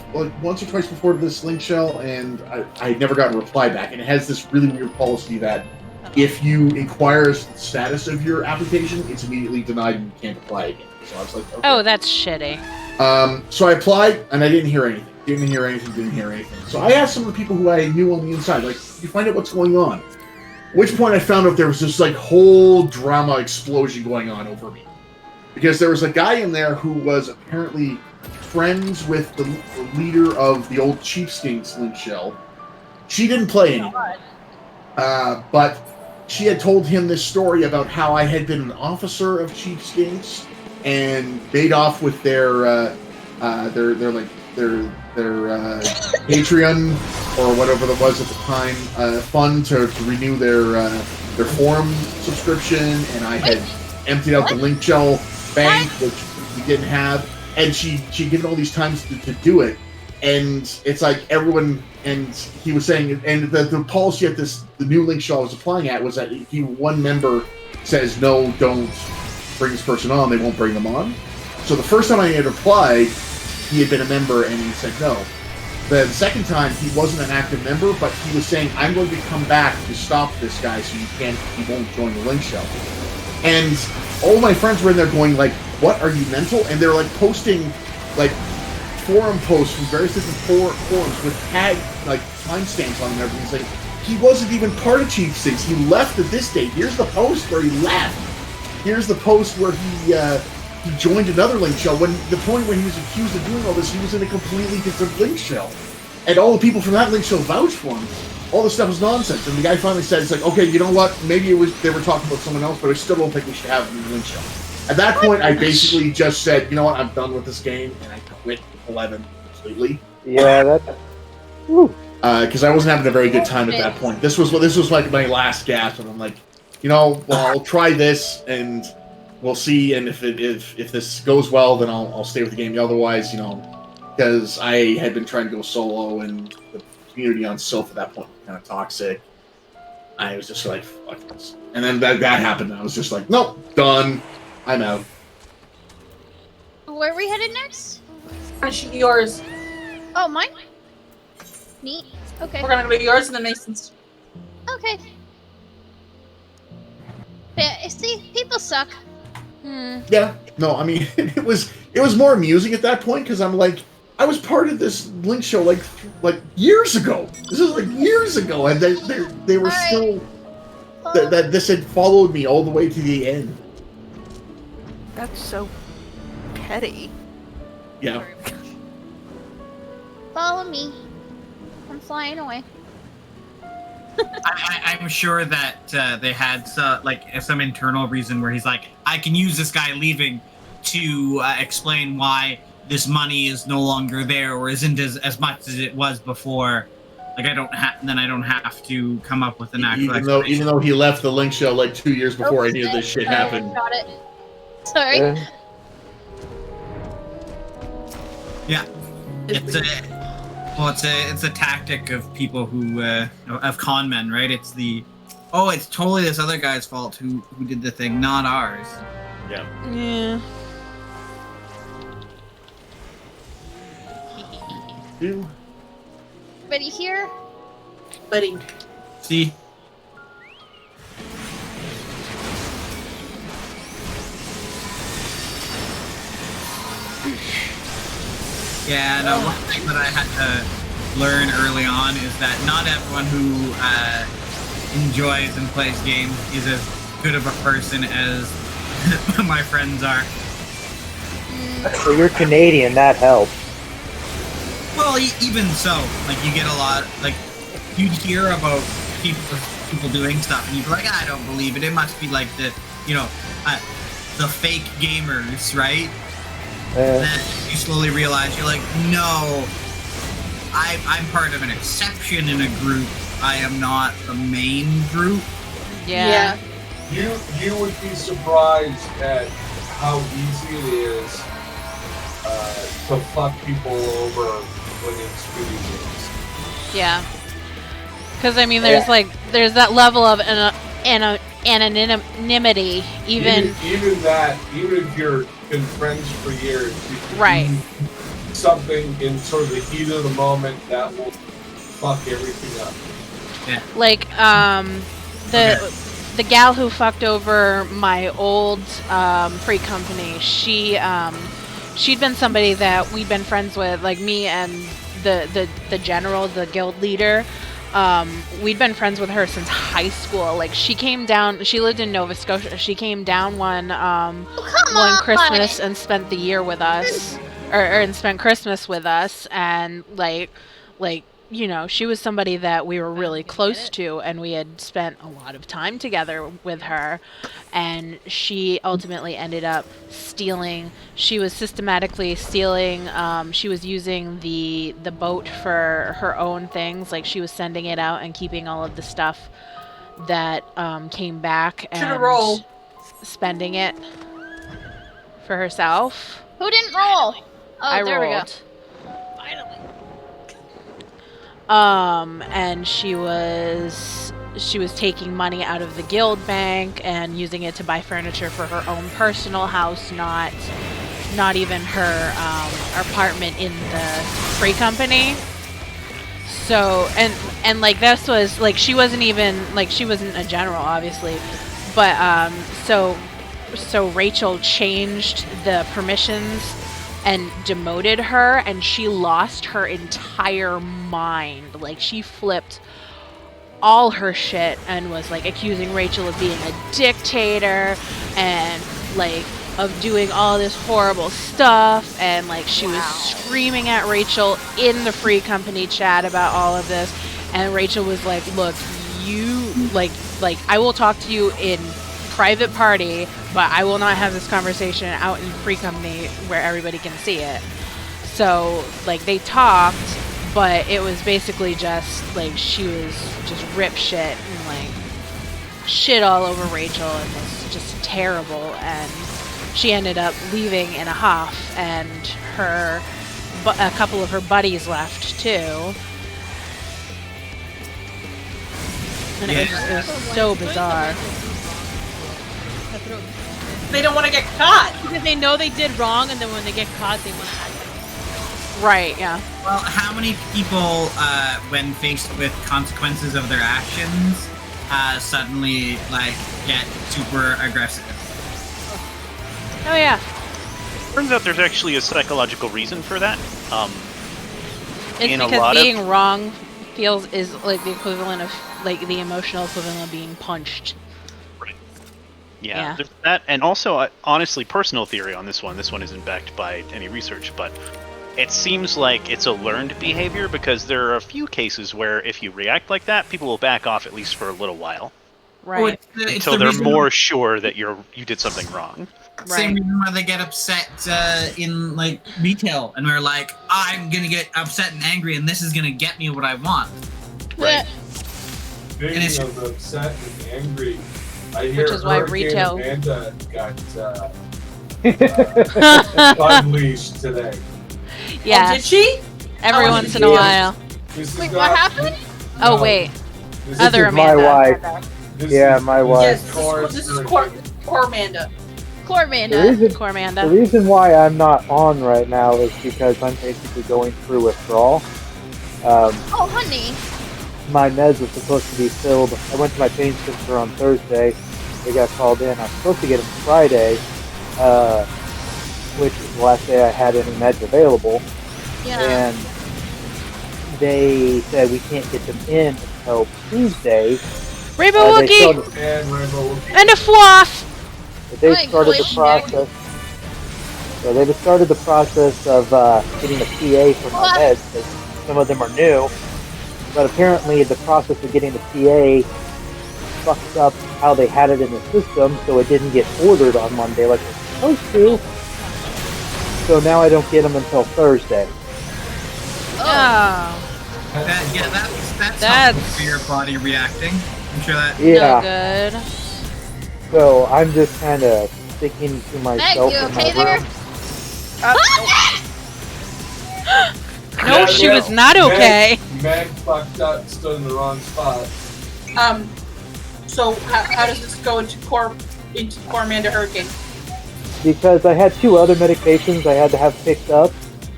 twice before to this link shell, and I had never gotten a reply back. And it has this really weird policy that if you inquire the status of your application, it's immediately denied and you can't apply again. So I was like, okay. Oh, that's shitty. So I applied, and I didn't hear anything. Didn't hear anything. So I asked some of the people who I knew on the inside, like, you find out what's going on? At which point I found out there was this, like, whole drama explosion going on over me. Because there was a guy in there who was apparently friends with the leader of the old Chiefskinks link shell. She didn't play anymore. But she had told him this story about how I had been an officer of Chiefskinks and made off with their Patreon or whatever that was at the time fund to renew their forum subscription, and I had emptied out the link shell bank, which we didn't have, and she'd given all these times to do it, and it's like everyone, and he was saying, and the policy at the new link shell I was applying at was that if one member says no, don't bring this person on, they won't bring them on. So the first time I had applied, he had been a member and he said no. The second time, he wasn't an active member, but he was saying, I'm going to come back to stop this guy so he won't join the link shell. And all my friends were in there going like, what, are you mental? And they're like posting like forum posts from various different forums with tag like timestamps on them and everything. It's like, he wasn't even part of Chief 6. He left at this date. Here's the post where he left. Here's the post where he joined another link shell. When the point when he was accused of doing all this, he was in a completely different link shell. And all the people from that link shell vouched for him. All this stuff was nonsense. And the guy finally said, it's like, okay, you know what? Maybe they were talking about someone else, but I still don't think we should have him in the link shell. At that point, I basically just said, you know what? I'm done with this game, and I quit 11 completely. Yeah, that's... Woo. Because I wasn't having a very good time at that point. This was like my last gasp, and I'm like, you know, well, I'll try this, and we'll see. And if this goes well, then I'll stay with the game. Otherwise, you know, because I had been trying to go solo, and the community on Sylph at that point was kind of toxic. I was just like, fuck this. And then that happened, and I was just like, nope, done. I'm out. Where are we headed next? Yours. Oh, mine? Neat. Okay. We're gonna go to yours and then Mason's. Okay. Yeah, see, people suck. Yeah, no, I mean, it was more amusing at that point because I'm like, I was part of this link show like years ago. This is like years ago, and they were still that this had followed me all the way to the end. That's so petty. Yeah. Follow me. I'm flying away. I'm sure that they had some internal reason where he's like, I can use this guy leaving to explain why this money is no longer there or isn't as much as it was before. Like I don't have to come up with an actual explanation. Even though he left the link show like 2 years before any of this shit happened. Got it. Sorry. Yeah. It's a tactic of people who of con men, right? It's totally this other guy's fault who did the thing, not ours. Yeah. Yeah. do. Buddy here? Buddy. See? Yeah, no, one thing that I had to learn early on is that not everyone who enjoys and plays games is as good of a person as my friends are. So you're Canadian, that helps. Well, even so, like, you get a lot, like, you hear about people doing stuff, and you're like, I don't believe it. It must be like the fake gamers, right? Then you slowly realize you're like, no, I'm part of an exception in a group. I am not the main group. Yeah. You would be surprised at how easy it is to fuck people over when it's video games. Yeah. Because I mean, there's that level of anonymity, even if you're been friends for years, you can right. do something in sort of the heat of the moment that will fuck everything up. Yeah. Like the gal who fucked over my old free company, she'd been somebody that we'd been friends with, like me and the general, the guild leader. We'd been friends with her since high school. Like, she came down, she lived in Nova Scotia. She came down one Christmas and spent the year with us, and spent Christmas with us. And like, you know, she was somebody that we were really close to, and we had spent a lot of time together with her. And she ultimately ended up stealing. She was systematically stealing. She was using the boat for her own things. Like, she was sending it out and keeping all of the stuff that came back and spending it for herself. Who didn't roll? Oh, there rolled. we go. Finally. And she was taking money out of the guild bank and using it to buy furniture for her own personal house, not even her apartment in the free company. So and like, this was like, she wasn't even like, she wasn't a general, obviously, but so Rachel changed the permissions and demoted her, and she lost her entire mind. Like, she flipped all her shit and was like accusing Rachel of being a dictator and like of doing all this horrible stuff, and like she was screaming at Rachel in the free company chat about all of this. And Rachel was like, look, you like I will talk to you in private party, but I will not have this conversation out in free company where everybody can see it. So like, they talked, but it was basically just like, she was just rip shit and like shit all over Rachel, and was just terrible. And she ended up leaving in a huff, and a couple of her buddies left too. And it was so bizarre. They don't want to get caught. Because they know they did wrong, and then when they get caught, they want to act. Right, yeah. Well, how many people, when faced with consequences of their actions, suddenly, like, get super aggressive? Oh, yeah. Turns out there's actually a psychological reason for that. It's because being wrong is like the equivalent of, like, the emotional equivalent of being punched. Right. Yeah. There's that, and also, honestly, personal theory on this one. This one isn't backed by any research, but it seems like it's a learned behavior, because there are a few cases where if you react like that, people will back off at least for a little while. Right. Until they're more sure that you did something wrong. Same reason why they get upset in, like, retail, and they're like, I'm gonna get upset and angry, and this is gonna get me what I want. Right. Speaking of upset and angry, I hear Which is why Hurricane retail Amanda got unleashed today. Yeah. Oh, did she? Every once in a while. Wait, what happened? Oh, wait. This Other is my Amanda. wife. Yeah, my wife. Yes, this is poor Amanda. Cormanda. The Cormanda. reason why I'm not on right now is because I'm basically going through withdrawal. Oh, honey. My meds were supposed to be filled. I went to my pain sister on Thursday. They got called in. I was supposed to get them Friday, which is the last day I had any meds available. Yeah. And they said we can't get them in until Tuesday. Rainbow They Wookie! started- And Rainbow Wookie. And a floss! They My started the glitch process. So they've started the process of getting a PA for my meds, because some of them are new. But apparently the process of getting the PA fucked up how they had it in the system, so it didn't get ordered on Monday like it was supposed to. So now I don't get them until Thursday. Oh. That's helpful for your body reacting. I'm sure that. Yeah. No good. So I'm just kind of sticking to Meg, myself you in okay my there? room. No, she was not okay. Meg fucked up, stood in the wrong spot. So how does this go into Cormanda Hurricane? Because I had 2 other medications I had to have picked up.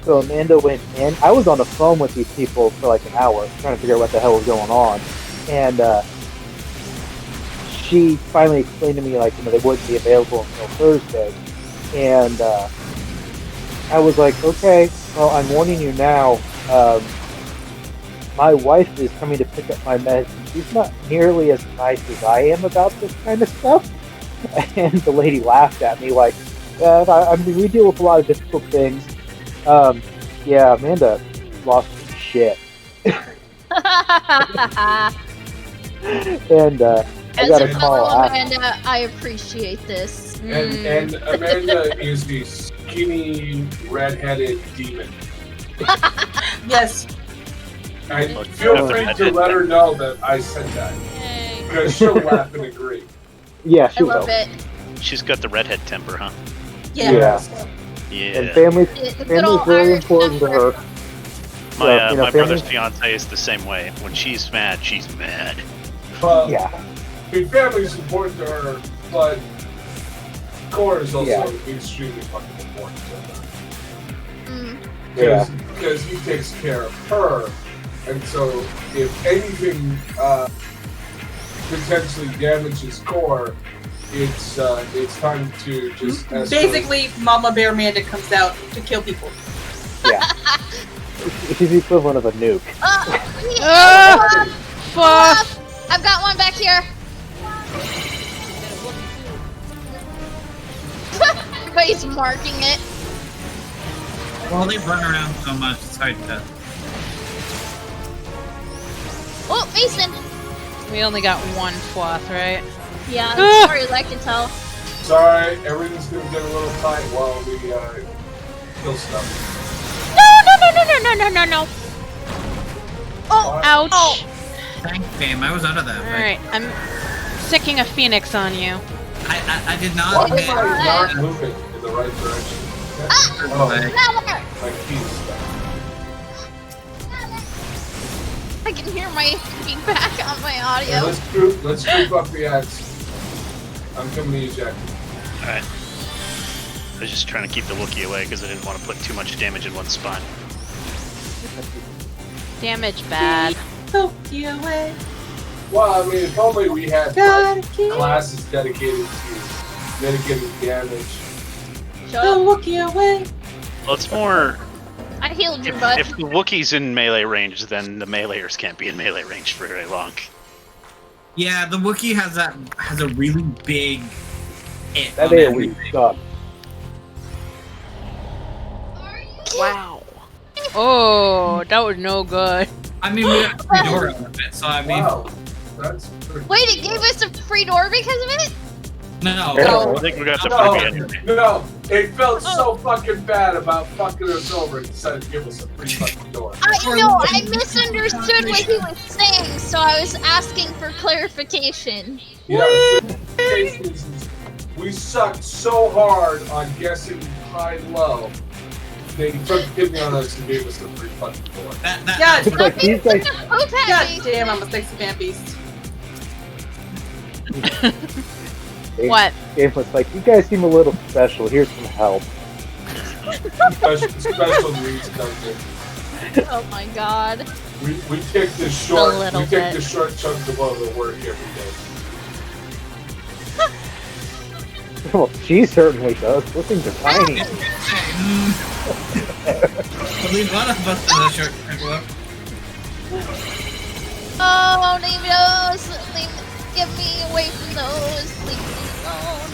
So Amanda went in. I was on the phone with these people for like an hour trying to figure out what the hell was going on. And she finally explained to me, like, they wouldn't be available until Thursday. And I was like, okay, well, I'm warning you now. My wife is coming to pick up my meds, and she's not nearly as nice as I am about this kind of stuff. And the lady laughed at me like, I mean, we deal with a lot of difficult things. Yeah, Amanda lost her shit. And I got a call after. Amanda, I appreciate this. And Amanda is the skinny, red-headed demon. Yes. And feel free to let her know that I said that. Because she'll laugh and agree. Yeah, she I will. love it. She's got the redhead temper, huh? Yeah. Yeah. Yeah. And family's Good very old Irish important to her. My So, my brother's family- fiance is the same way. When she's mad, she's mad. Well, Yeah. I mean, family's important to her, but Core is also Yeah. extremely fucking important to her. Mm. Yeah. Because he takes care of her, and so if anything potentially damages Core, it's time to just escalate. Basically, Mama Bear Amanda comes out to kill people. Yeah. She's the equivalent of a nuke. Fuck! I've got one back here. Everybody's marking it. Well, they run around so much, it's hard to. Oh, Mason. We only got one floss, right? Yeah, Ah! as far as I can tell. Sorry, everything's gonna get a little tight while we kill stuff. No. Oh, Ouch. Oh. Thank fam, I was out of that. but Alright, I'm sicking a phoenix on you. I did Why not am hit. I not moving in the right direction? Oh, Like, Now my keys stuck. I can hear my feedback on my Hey, audio. let's group up the ads. I'm coming to you, Jack. Alright. I was just trying to keep the Wookiee away because I didn't want to put too much damage in one spot. Damage bad. Pokey away. Well, I mean, if only we had Gotta like, keep classes dedicated to mitigating damage. Shut the up. Wookiee away. Well, it's more I healed your butt. if the Wookiee's in melee range, then the meleeers can't be in melee range for very long. yeah, the Wookiee has a really big hit. That on AoE everything. sucks. Wow. Oh, that was no good. I mean, we got a door out of it, so I mean, Wow, that's pretty Wait, it gave us a free door because of it? no. Yeah. I think we got the No, freebie anyway. no, it felt so fucking bad about fucking us over and decided to give us a free fucking door. I misunderstood what he was saying, so I was asking for clarification. Yeah, the case is we sucked so hard on guessing high and low, they took pity on us and gave us a free fucking door. That, Yeah, It's like these guys. Poop God happy. damn, I'm a sexy man beast. What? Game was like, you guys seem a little special. Here's some help. Special needs dungeon. Oh my god. We take this short. little We take bit. the short chunk of other work every day. Well, she certainly does. Those things are tiny. At least one of us does a short tempo. Oh, leave those. Get me away from those. Leave me alone.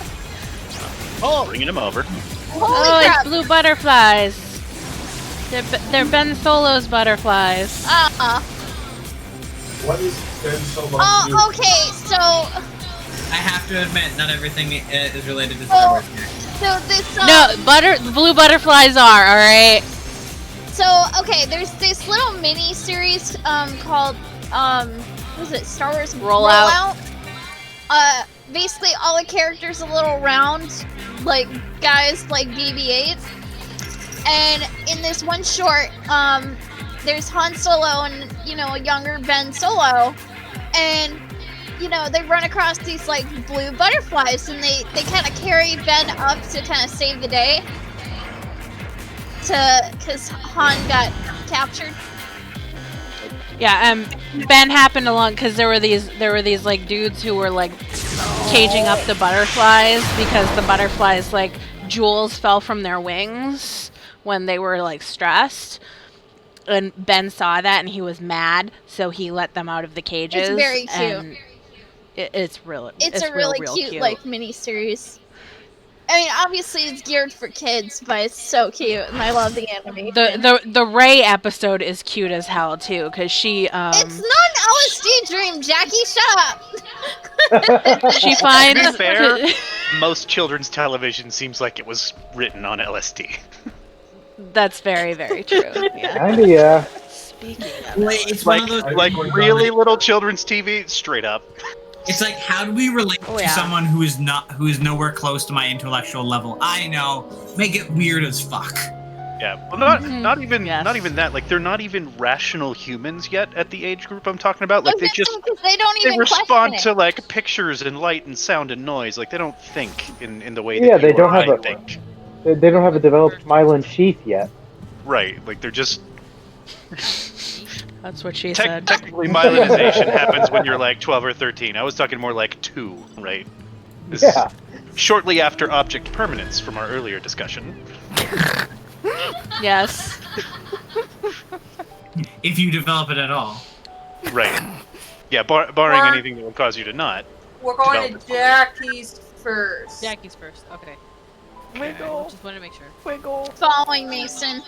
Oh, bringing him over. Holy Oh, crap. it's blue butterflies. They're Ben Solo's butterflies. What is Ben Solo? Oh, okay. So I have to admit, not everything is related to Star Wars. this. No, blue butterflies are, alright? So okay, there's this little mini series called what is it, Star Wars Rollout. Basically all the characters are little round like guys like BB-8s. And in this one short, there's Han Solo and a younger Ben Solo, and they run across these like blue butterflies, and they kind of carry Ben up to kind of save the day. Because Han got captured. Yeah, Ben happened along because there were these like dudes who were like caging up the butterflies because the butterflies like jewels fell from their wings when they were like stressed. And Ben saw that and he was mad, so he let them out of the cages. It's very cute. And it's a really cute like mini series. I mean, obviously it's geared for kids, but it's so cute, and I love the animation. The Rey episode is cute as hell too, because she It's not an LSD dream, Jackie. Shut up. she finds. To be fair, most children's television seems like it was written on LSD. That's very, very true. Yeah. Kinda, yeah. Speaking of It's one of those. Like really little children's TV, straight up. It's like, how do we relate to someone who is nowhere close to my intellectual level? I know, make it weird as fuck. Yeah, well, not even that. Like, they're not even rational humans yet at the age group I'm talking about. Like, they respond to like pictures and light and sound and noise. Like, they don't think in the way that they don't have think. They don't have a developed myelin sheath yet. Right, like they're just. That's what she said. Technically, myelinization happens when you're like 12 or 13. I was talking more like 2, right? This Yeah. Shortly after object permanence from our earlier discussion. Yes. If you develop it at all. Right. Yeah, barring anything that will cause you to not. We're going to Jackie's first. Jackie's first. Okay. Wiggle. Just wanted to make sure. Wiggle. Following Mason.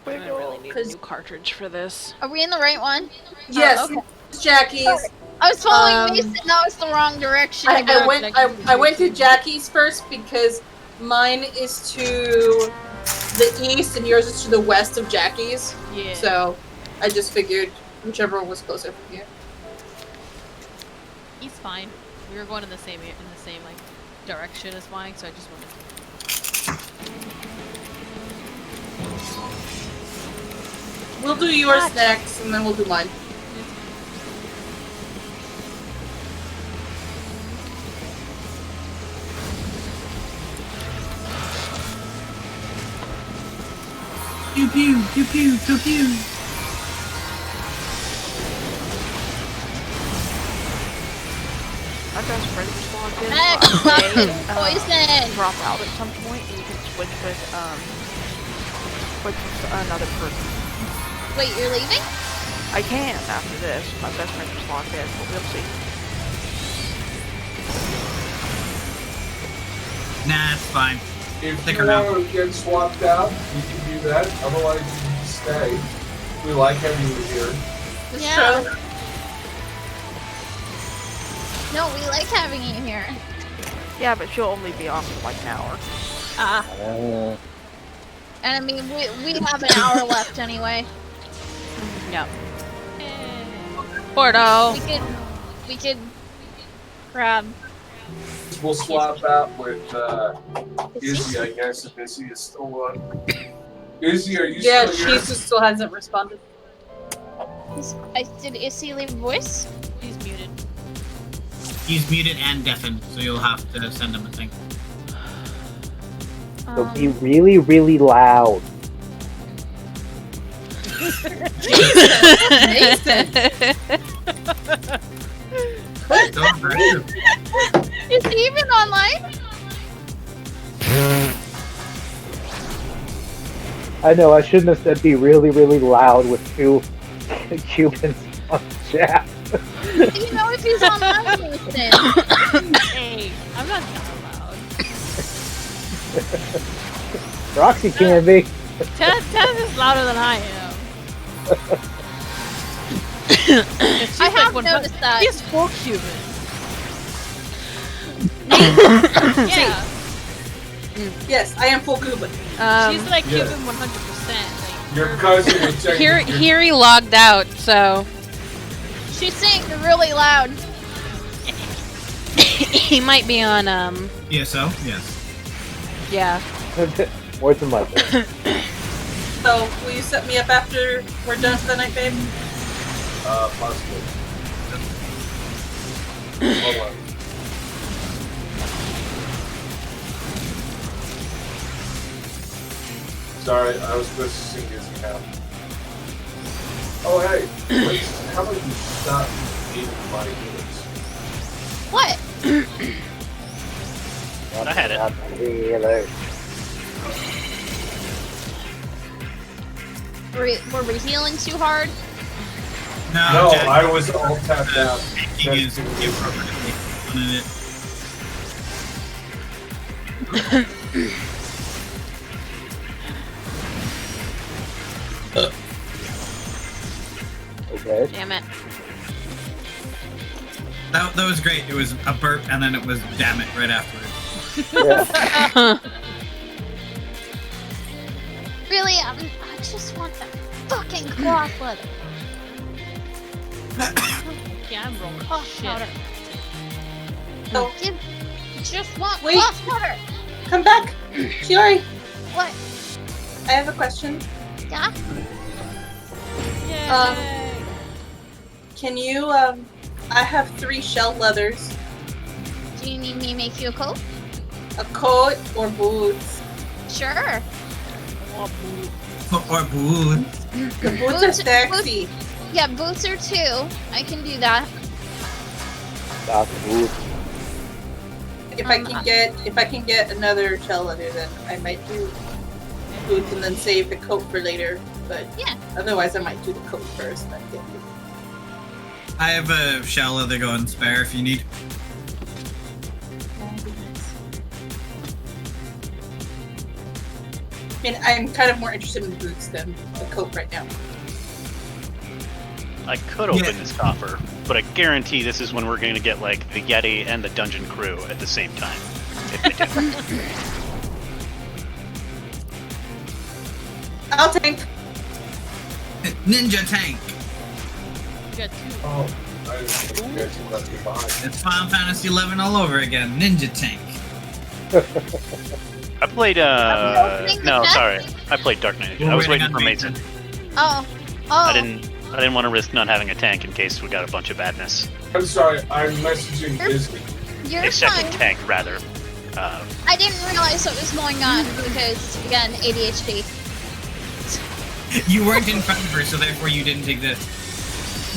I really need a new cartridge for this. Are we in the right one? Yes, Oh, okay. Jackie's. I was following Mason. That was the wrong direction. I went to Jackie's first because mine is to the east and yours is to the west of Jackie's. Yeah. So I just figured whichever was closer from here. He's fine. We were going in the same like direction as mine, so I just wanted to. We'll do yours next, and then we'll do mine. Pew pew pew pew pew pew. My best friend just logged in. Poison. Drop out at some point, and you can switch with another person. Wait, you're leaving? I can after this. My best friend just logged in, but we'll see. Nah, it's fine. If Stick you around. want to get swapped out, you can do that. Otherwise, you can stay. We like having you here. Yeah. No, we like having you here. Yeah, but she'll only be off for like an hour. And I mean, we have an hour left anyway. Yep. Porto. We could grab. We'll swap out with Izzy, I guess, if Izzy is still on. Izzy, are you Yeah, still here? she still hasn't responded. Did Issy leave a voice? He's muted. He's muted and deafened, so you'll have to send him a thing. So be really, really loud. Nathan. So aggressive. Is he even online? I know, I shouldn't have said be really, really loud with 2 Cubans on chat. Do you know if he's online, Nathan? Hey, I'm not that loud. Roxy can be. Taz is louder than I am. I have noticed that. He's full Cuban. Yeah. Yes, I am full Cuban. She's like Yeah. Cuban 100%. Your cousin was checking. Here he logged out, so She's saying really loud. he might be on ESO? Yes. yeah. More than likely. So, will you set me up after we're done for the night, babe? Possibly. Hold on. Sorry, I was supposed to sing his account. Oh, hey, wait, how about you stop eating my units? What? I had it. Hello. Were we healing too hard? No, Jack, I was all tapped out. he is appropriately wanted it. Okay. Damn it. That was great. It was a burp, and then it was damn it right afterwards. Yeah. Really? I just want the fucking cloth leather. Yeah, I'm rolling Cloth shit. powder. Oh. Give, just want Wait. cloth powder. Come back! Shiori, What? I have a question. Yeah? Yay. Can you, I have 3 shell leathers, Do you need me to make you a coat? a coat, or boots. Sure. Or boots. The boots are sexy. Yeah, boots are 2. I can do that. Stop. Ooh. If I can get another shell leather, then I might do boots and then save the coat for later. But Yeah. otherwise, I might do the coat first. Then get the I have a shell leather going spare if you need. I mean, I'm kind of more interested in boots than the coat right now. I could open Yeah. this coffer, but I guarantee this is when we're going to get like the Yeti and the Dungeon Crew at the same time. If they do. I'll tank. Ninja tank. You got 2. Oh, I didn't get you left me behind. It's Final Fantasy 11 all over again. Ninja tank. I played opening the no, chest? sorry. I played Dark Knight. We're I was waiting waiting on for Mason. Oh. I didn't want to risk not having a tank in case we got a bunch of badness. I'm sorry, I'm messaging Disney. You're A second fine. tank rather. I didn't realize what was going on because, again, ADHD. You weren't in front of her, so therefore you didn't exist.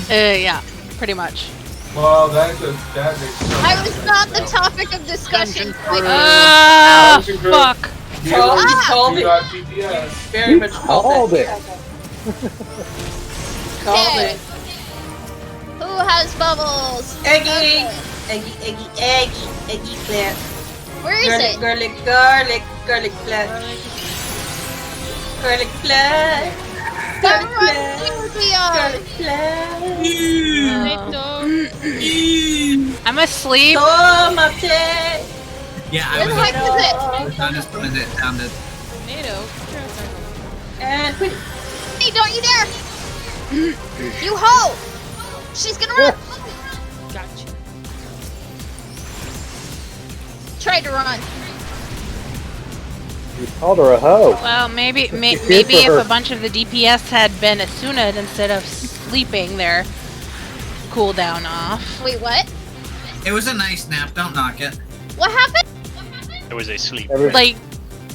Yeah, pretty much. Well, that makes sense. I was not the topic of discussion. Like, Dungeon Crew. Fuck. You Called do it. not PTS. Very You much called it. Called Okay. it. Who has bubbles? Eggy. Okay. Eggy plant. Where is it? Garlic plant. Garlic plant. Everyone, we are. Garlic plant. I'm asleep. Tomate. Yeah, I Where the was heck is it? I just put it down to Tomato. And quit. Hey, don't you dare! You hoe! She's gonna run! Gotcha. Tried to run. You called her a hoe. Well, maybe did maybe for if her. a bunch of the DPS had been Asuna instead of sleeping their cooldown off. Wait, what? It was a nice nap. Don't knock it. What happened? There was a sleep. Like,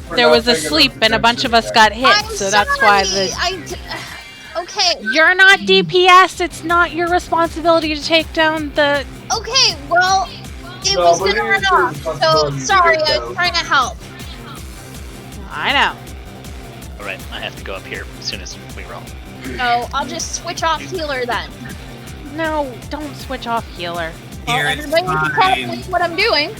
We're there not was a paying sleep enough and a bunch of us attention got hit, I'm so that's why sorry. the. Okay. You're not DPS. It's not your responsibility to take down the. Okay. Well, it No, was but gonna it run is your off. So responsibility to sorry. take I down. was trying to help. I know. All right, I have to go up here as soon as we roll. So I'll just switch off healer then. No, don't switch off healer. Well, Here, it's everybody needs to tell fine. me what I'm doing.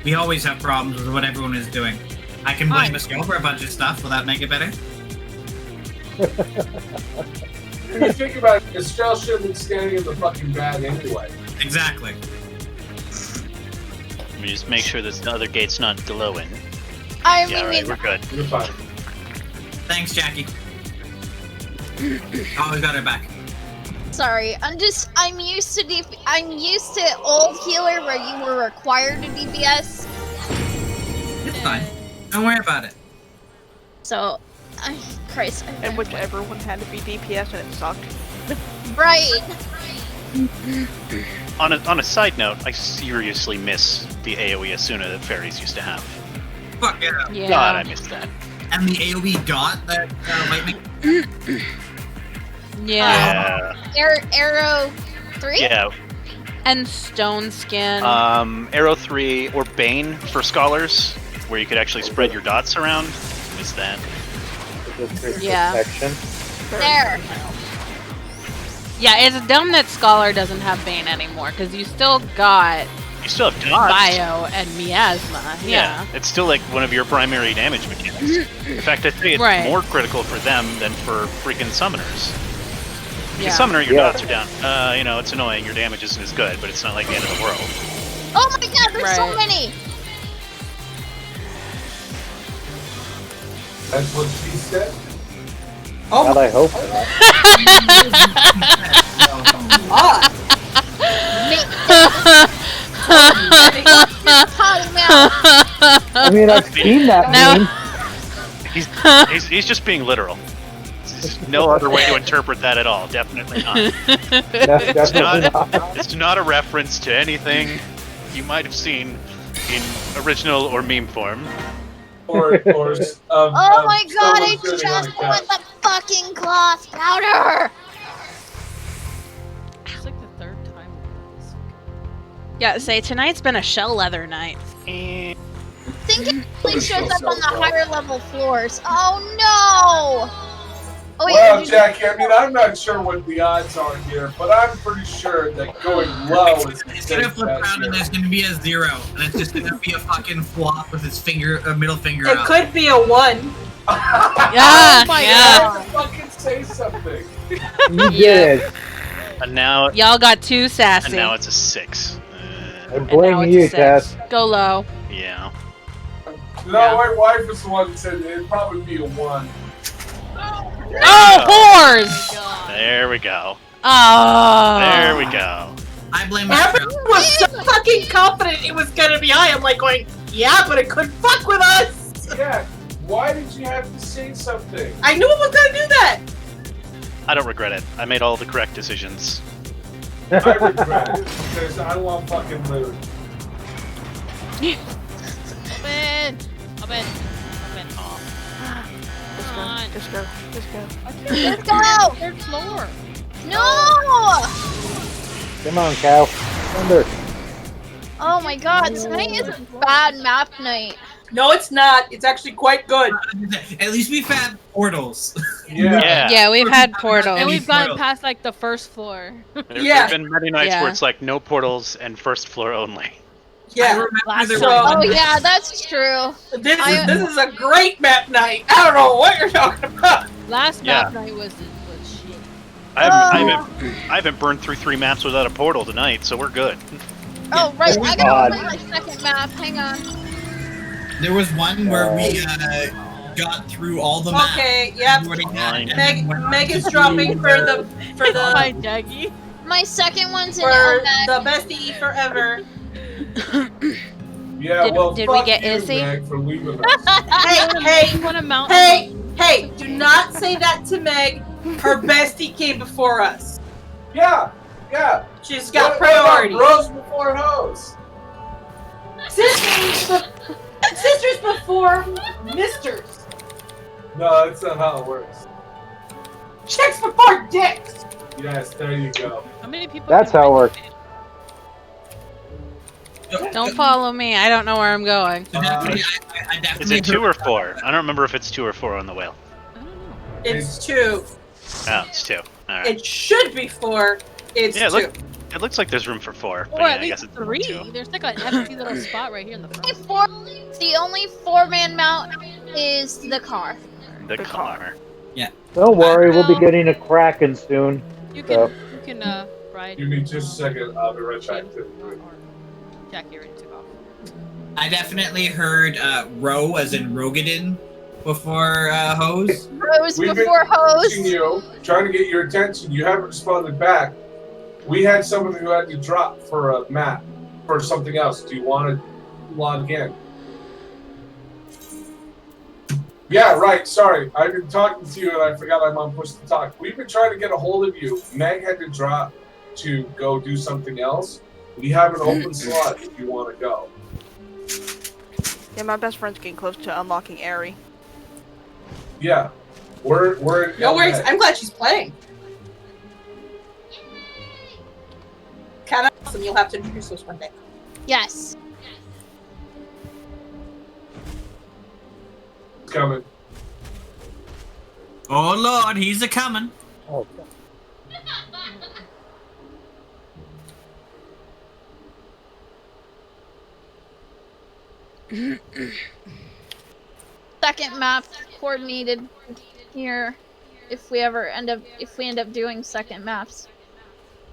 We always have problems with what everyone is doing. I can blame Estelle for a bunch of stuff. Will that make it better? If you think about it, Estelle should have been standing in the fucking bag anyway. Exactly. Let me just make sure this other gate's not glowing. I Yeah, all right, mean, we're good. You're fine. Thanks, Jackie. Always got her back. sorry. I'm used to I'm used to old healer where you were required to DPS. It's fine. Don't worry about it. So, Christ. In which everyone had to be DPS and it sucked. Right. On a side note, I seriously miss the AoE Asuna that fairies used to have. Fuck yeah. Yeah. God, I missed that. And the AoE dot that lightning. Yeah. Arrow 3? Yeah. And stone skin. Arrow 3 or Bane for scholars, where you could actually spread your dots around. Missed that. Yeah. Protection. There. Yeah, it's dumb that Scholar doesn't have Bane anymore, because you still got You still have dots. Bio and Miasma. Yeah. It's still like one of your primary damage mechanics. In fact, I think it's Right. more critical for them than for freaking summoners. If you Yeah. summoner, your Yeah. dots are down. You know, it's annoying. Your damage isn't as good, but it's not like the end of the world. Oh my god, there's so Right. many! That's what she said. God, I hope. I mean, I've seen that No. meme. He's just being literal. There's no other way to interpret that at all. Definitely not. Definitely not. It's not a reference to anything you might have seen in original or meme form. Or Oh my god, someone I sitting just on a want couch. the fucking cloth powder! It's like the third time we've done this. Yeah, say tonight's been a shell leather night. I think it only shows up on the higher level floors. Oh no! Oh wait, Well, did you- Jackie, I mean, I'm not sure what the odds are here, but I'm pretty sure that going low is the It's gonna safe flip bet around and here. there's gonna be a 0, and it's just gonna be a fucking flop with his middle finger It out. could be a 1. Yeah, my yeah. God. Fucking say something. You did. And now, Y'all got too sassy. and now it's a 6. I And blame now it's you, a 6. Tess. Go low. Yeah. No, Yeah. my wife is the one that said it'd probably be a 1. Oh, whores! There we go. Oh. There we go. I blame myself. Everyone was so fucking confident it was gonna be high. I'm like going, yeah, but it could fuck with us. Yeah, why did you have to say something? I knew it was gonna do that. I don't regret it. I made all the correct decisions. I regret it because I want fucking loot. Open! Open! Open. Come on. Just go. Let's go! Third floor. No! Come on, Cal. Thunder. Oh my god, tonight is a bad map night. No, it's not. It's actually quite good. At least we've had portals. Yeah. Yeah, we've had portals. And we've gotten portals. past like the first floor. There Yeah. have been many nights Yeah. where it's like no portals and first floor only. I Yeah. remember there So- was Oh one- yeah, that's true. This is a great map night. I don't know what you're talking about. Last Yeah. map night was shit. I haven't burned through 3 maps without a portal tonight, so we're good. Oh right, I God. gotta play my second map. Hang on. There was one where we got through all the maps. Okay, yep. we already had, and Meg, then went Meg on is to dropping for the Hi, Jackie. My second one's in for Elmeg. the bestie forever. Yeah, Did- well, did we fuck get you, Izzy? Meg, for leaving us. Hey, You want to mount? hey, do not say that to Meg. Her bestie came before us. Yeah, Yeah. She's got What about priority. bros before hoes. Sisters before misters. No, that's not how it works. Chicks before dicks. Yes, there you go. How many people? That's can how it write works. Don't follow me. I don't know where I'm going. I Is definitely it 2 or 4? I don't remember if it's 2 or 4 on the whale. I don't know. It's 2. Oh, it's 2. All right. It should be 4. It's Yeah, 2. look, it looks like there's room for 4. But Or yeah, at I guess least it's 3. 2. There's like an empty little spot right here in the front. The only 4-man mount is the car. The car. Don't worry, we'll be getting a Kraken soon. You So- can ride. Give me just a second. I'll be right back to Or Jackie already took off. I definitely heard row as in Rogadin before hose. Rose We've before been hose. watching you, trying to get your attention. You haven't responded back. We had someone who had to drop for a map for something else. Do you want to log in? Yeah, right. Sorry. I've been talking to you and I forgot I'm on push to talk. We've been trying to get a hold of you. Meg had to drop to go do something else. We have an open slot if you want to go. Yeah, my best friend's getting close to unlocking Airy. Yeah. We're No worries. I'm glad she's playing. Kind of awesome. You'll have to introduce us one day. Yes. coming. Oh Lord, he's a coming. Oh, Second map coordinated here. If we end up doing second maps.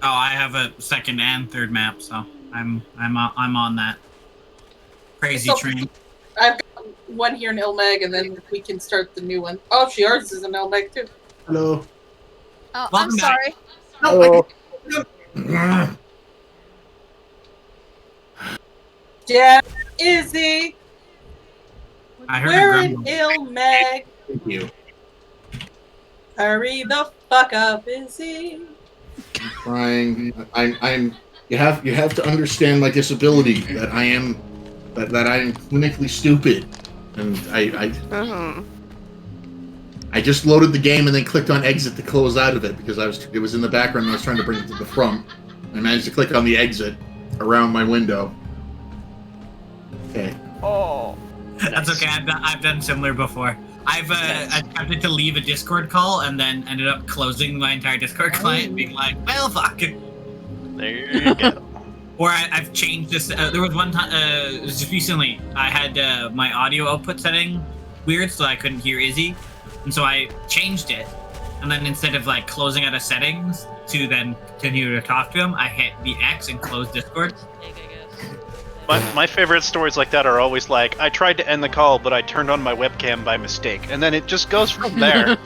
Oh, I have a second and third map, so I'm on that crazy So- train. I've got one here in Ilmeg, and then we can start the new one. Oh, yours is in Ilmeg too. Hello. Oh, I'm Welcome back. sorry. hello. Jeff, Izzy, I heard we're a in grumble. Ilmeg. Thank you. Hurry the fuck up, Izzy. I'm trying. I'm. You have to understand my disability. That I am clinically stupid, and I just loaded the game and then clicked on exit to close out of it because it was in the background and I was trying to bring it to the front. I managed to click on the exit around my window. Okay. Oh. That's okay. I've done similar before. I've attempted to leave a Discord call and then ended up closing my entire Discord client, and being like, "Well, fuck." There you go. Or I've changed this. There was one time, just recently, I had my audio output setting weird, so I couldn't hear Izzy, and so I changed it. And then instead of like closing out of settings to then continue to talk to him, I hit the X and closed Discord. My favorite stories like that are always like, I tried to end the call, but I turned on my webcam by mistake, and then it just goes from there.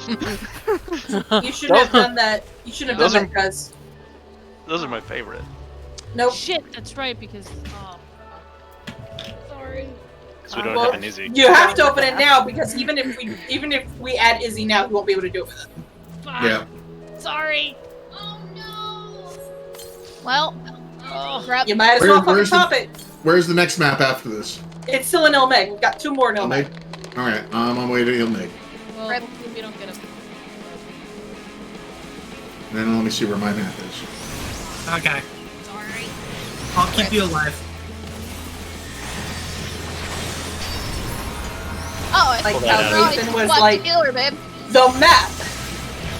You shouldn't have done that. You shouldn't have done that, cuz. Those are my favorite. Nope. Shit, that's right, because sorry. Because we don't Well, have an Izzy. You have to open it now because even if we add Izzy now, he won't be able to do it with it. Fuck. Yeah. Sorry. Oh no. Well, grab. You might as well fucking Where's pop it. Where's the next map after this? It's still in Ilmeg. We've got 2 more in Ilmeg. Ilmeg? All right. I'm on my way to Ilmeg. Well, Rip. hopefully we don't get him. Then let me see where my map is. Okay, Sorry. I'll keep you alive. Oh, I Like thought how you were Nathan like, was "What's like- the healer, babe?" The map.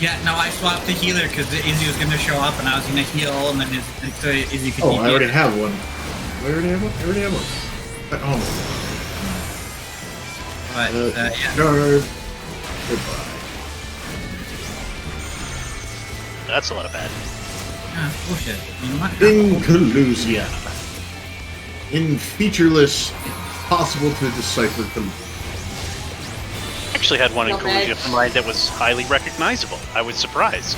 Yeah, no, I swapped the healer because Izzy was gonna show up and I was gonna heal, and then so Izzy could Oh, heal. I already have one. I already have one. Oh. But yeah. Guard. Goodbye. That's a lot of bad. Bullshit. You know what? In Collusia. In featureless, possible to decipher collusion. I actually had one in Okay. Collusion of mine that was highly recognizable. I was surprised.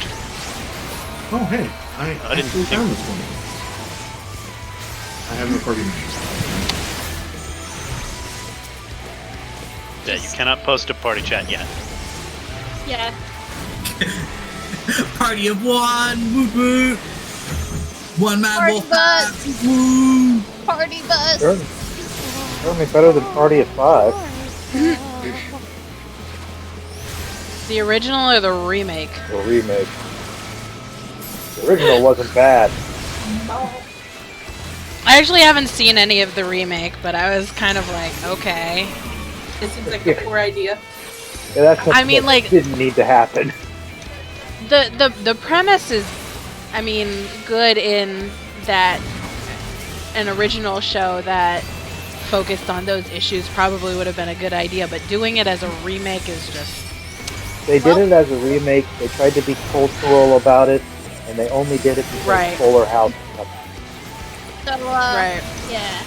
Oh, hey. I didn't actually think- found this one. I have no party names. Yeah, you cannot post a party chat yet. Yeah. Party of one. Woot woot. One man Party wolf bus. pack. Woo! Party bus. Certainly better than Party of 5. The original or the remake? The remake. The original wasn't bad. I actually haven't seen any of the remake, but I was kind of like, okay. It seems like a poor idea. Yeah, that's something I mean, that like- didn't need to happen. The premise is, I mean, good in that an original show that focused on those issues probably would have been a good idea, but doing it as a remake is just... They did it as a remake. They tried to be cultural about it, and they only did it because Right. Fuller House. So, Right. yeah.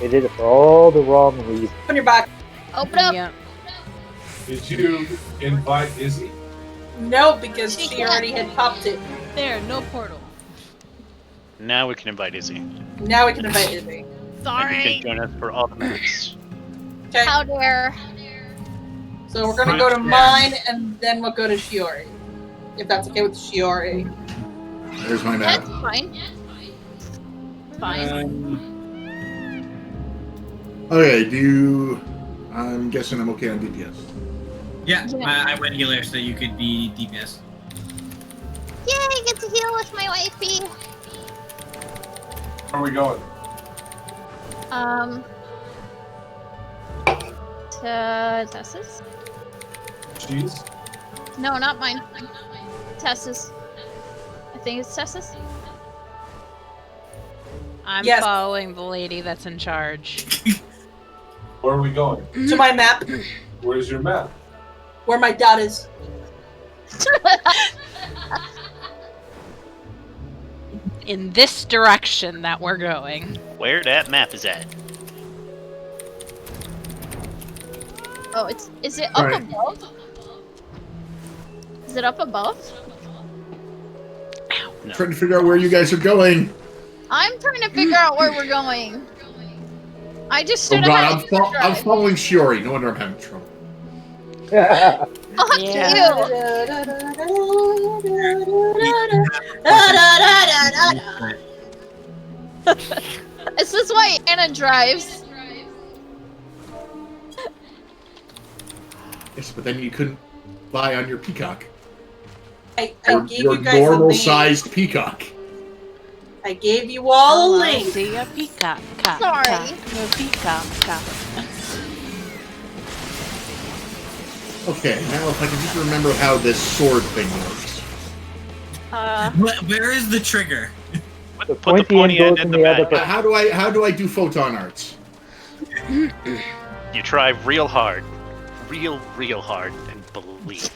They did it for all the wrong reasons. Open your back. Open up. Yeah. Did you invite Izzy? No, because She she already had popped it. There, no portal. Now we can invite Izzy. Now we can invite Izzy. And you Sorry. can join us for all the moves. Okay. How dare. So we're gonna go to mine, and then we'll go to Shiori. If that's okay with Shiori. There's my That's map. fine. Fine. Okay, I'm guessing I'm okay on DPS. Yeah, Yeah. I went healer so you could be DPS. Yay, get to heal with my wifey. Where are we going? To Tessa's? Cheese? No, not mine. Tessa's. I think it's Tessa's. I'm Yes. following the lady that's in charge. Where are we going? To my map, Where's your map? where my dot is. In this direction that we're going. Where that map is at. Oh, is it up Right. above? Is it up above? No. Trying to figure out where you guys are going. I'm trying to figure out where we're going. I just Oh stood god, ahead of you. I'm following Shiori. No wonder I'm having trouble. Fuck Yeah. you! This is why Anna drives. Yes, but then you couldn't buy on your Peacock. I Your gave you guys a normal link. sized Peacock. I gave you all a link. See a peacock. Sorry. A peacock. Okay, now if I can just remember how this sword thing works. Where is the trigger? The Put the pointy pointy end end goes in in the the other. back. How do I do photon arts? You try real hard. Real hard and believe.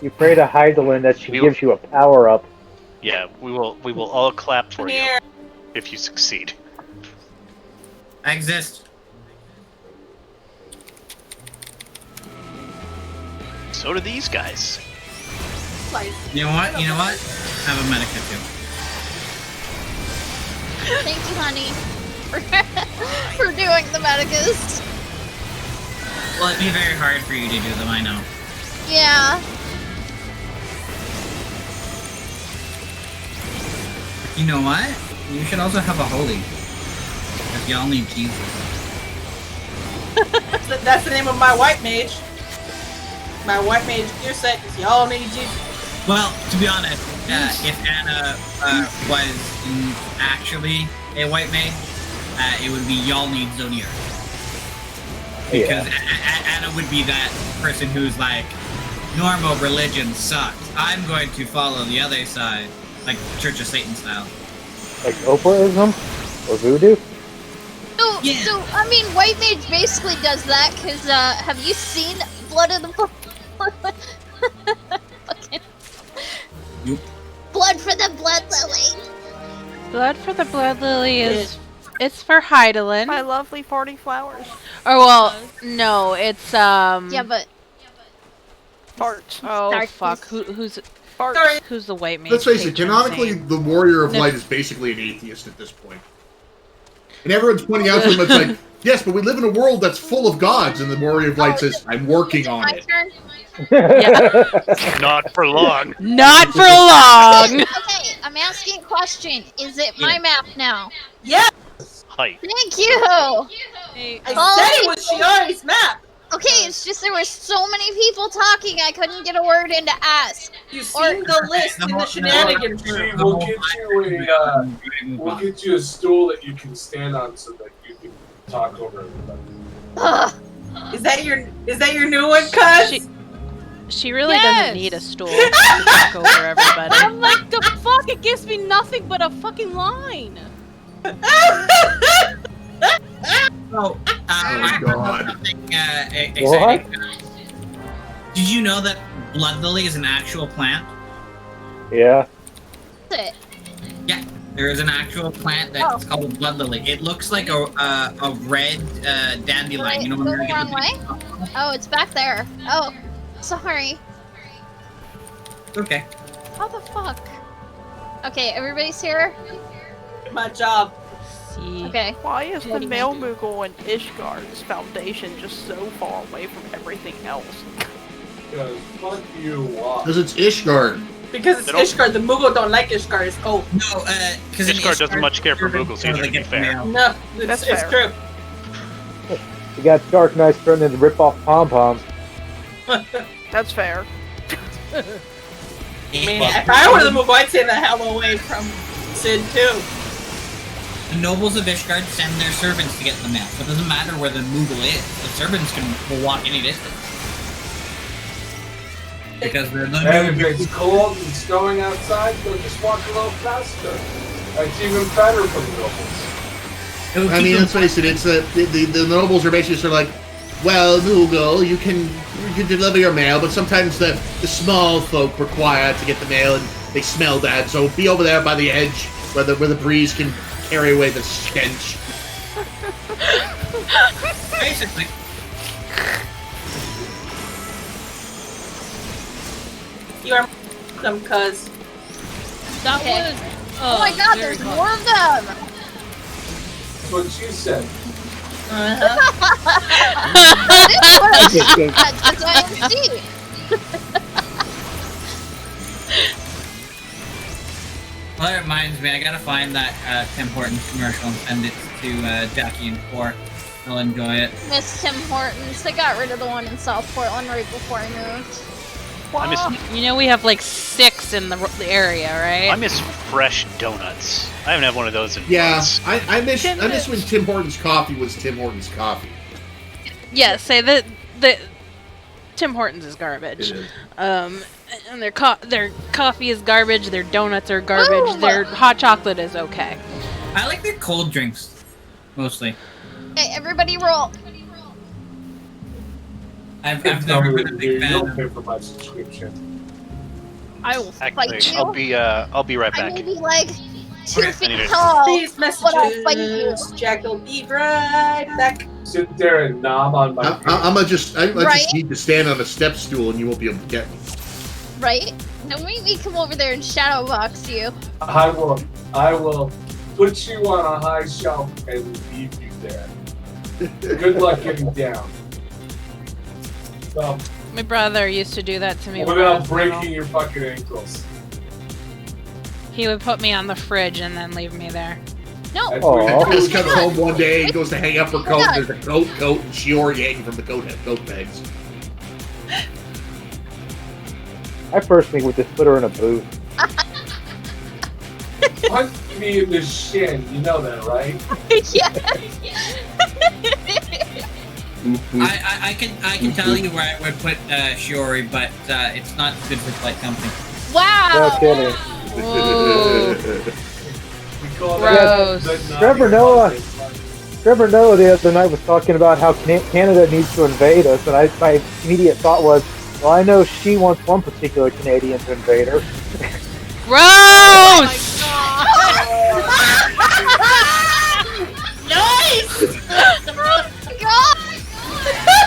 You pray to Hydaelyn that she We- gives you a power up. Yeah, we will all clap for you Here. if you succeed. I exist. So do these guys. Like, You know what? Have a medikit too. Thank you, honey, for doing the Medicus. Well, it'd be very hard for you to do them, I know. Yeah. You know what? You should also have a holy. If y'all need Jesus. that's the name of my white mage. My white mage gear set is y'all need Jesus. Well, to be honest, if Anna was actually a white mage, it would be y'all need Zodiac. Because Anna would be that person who's like, normal religion sucks. I'm going to follow the other side. Like Church of Satan style. Like Oprahism? Or Voodoo? So, Yeah. so I mean, White Mage basically does that because have you seen Blood of the Fucking Nope. Blood for the Blood Lily. Blood for the Blood Lily is... It's for Hydaelyn. My lovely 40 flowers. Or, well, no, it's, Yeah, but Farts. Oh, Darkness. fuck. Who's Farts. who's the white mage? Let's face it, patron canonically, saint? the Warrior of No. Light is basically an atheist at this point. And everyone's pointing out to him, it's like, yes, but we live in a world that's full of gods, and the Warrior of Light says, I'm working on my it. turn. Yeah. Not for long. Not for long! Okay, I'm asking a question. Is it my map now? Yeah, Height. Thank you! Hey, I said it was Shiori's map. Okay, it's just there were so many people talking, I couldn't get a word in to ask. You've seen the list in the shenanigans room. We'll get you a stool that you can stand on so that you can talk over everybody. Ugh. Is that your new one, cuz? She really Yes! doesn't need a stool to talk over everybody. I'm like, the fuck? It gives me nothing but a fucking line. So, God. something exciting. Did you know that blood lily is an actual plant? Yeah. What's it? Yeah, there is an actual plant that's called blood lily. It looks like a red dandelion. You know, Go when the you get wrong the way? big- Oh, it's back there. Oh, sorry. Okay. How the fuck? Okay, everybody's here? My job. See. Okay. Why is the What do you male mean? Moogle and Ishgard's foundation just so far away from everything else? Because fuck you, Wop. Because it's Ishgard. Because it's They don't- Ishgard. The Moogle don't like Ishgard. It's cold. No, because Ishgard doesn't much care for Moogles either, to be fair. No, That's it's fair. true. You got Shark Knights turning into rip off pom poms. That's fair. I mean, if I were the Moogle, I'd stay the hell away from Sid too. The nobles of Ishgard send their servants to get the mail, so it doesn't matter where the Moogle is. The servants will walk any distance. Because they're the And if it's cold and snowing outside, they'll just walk a little faster. That's even better for the nobles. I mean, let's face it, it's the nobles are basically sort of like, well, Moogle, you can deliver your mail, but sometimes the small folk require to get the mail and they smell bad, so be over there by the edge where the breeze can carry away the stench. Basically. You are them, cuz. That Okay. was. Oh my god, very there's close. more of them! That's what she said. That's IMC! Well, that reminds me, I gotta find that Tim Hortons commercial and send it to Jackie and Core. They'll enjoy it. Miss Tim Hortons. They got rid of the one in South Portland right before I moved. I miss You know we have like 6 in the area, right? I miss fresh donuts. I haven't had one of those in Yeah, months. I miss when Tim Hortons coffee was Tim Hortons coffee. Yeah, say that the Tim Hortons is garbage. It is. And their coffee is garbage. Their donuts are garbage. Ooh. Their hot chocolate is okay. I like their cold drinks, mostly. Okay, everybody roll. I've never been a big You'll fan pay of. for my subscription. I will Actually, fight you. I'll be right I back. may be like 2 Okay, I feet need it. tall, These but I'll fight you. messages, Jack will be right back. Sit there and knob on my I just Right? need to stand on a step stool and you won't be able to get me. Right? Don't make me come over there and shadow box you. I will put you on a high shelf and leave you there. Good luck getting down. So, My brother used to do that to me. when I without was little. breaking your fucking ankles. He would put me on the fridge and then leave me there. No. That's Aw. what you Chris do. comes home one day and goes to hang up her coat. God. There's a coat, and Shiori hanging from the coat pegs. I personally would just put her in a booth. Punch me in the shin, you know that, right? I can tell you where I would put Shiori, but it's not good for flight company. No Wow. kidding. We call Gross. that the Trevor Noah. Trevor Noah the other night was talking about how Canada needs to invade us, and my immediate thought was, well, I know she wants one particular Canadian to invade her. Gross!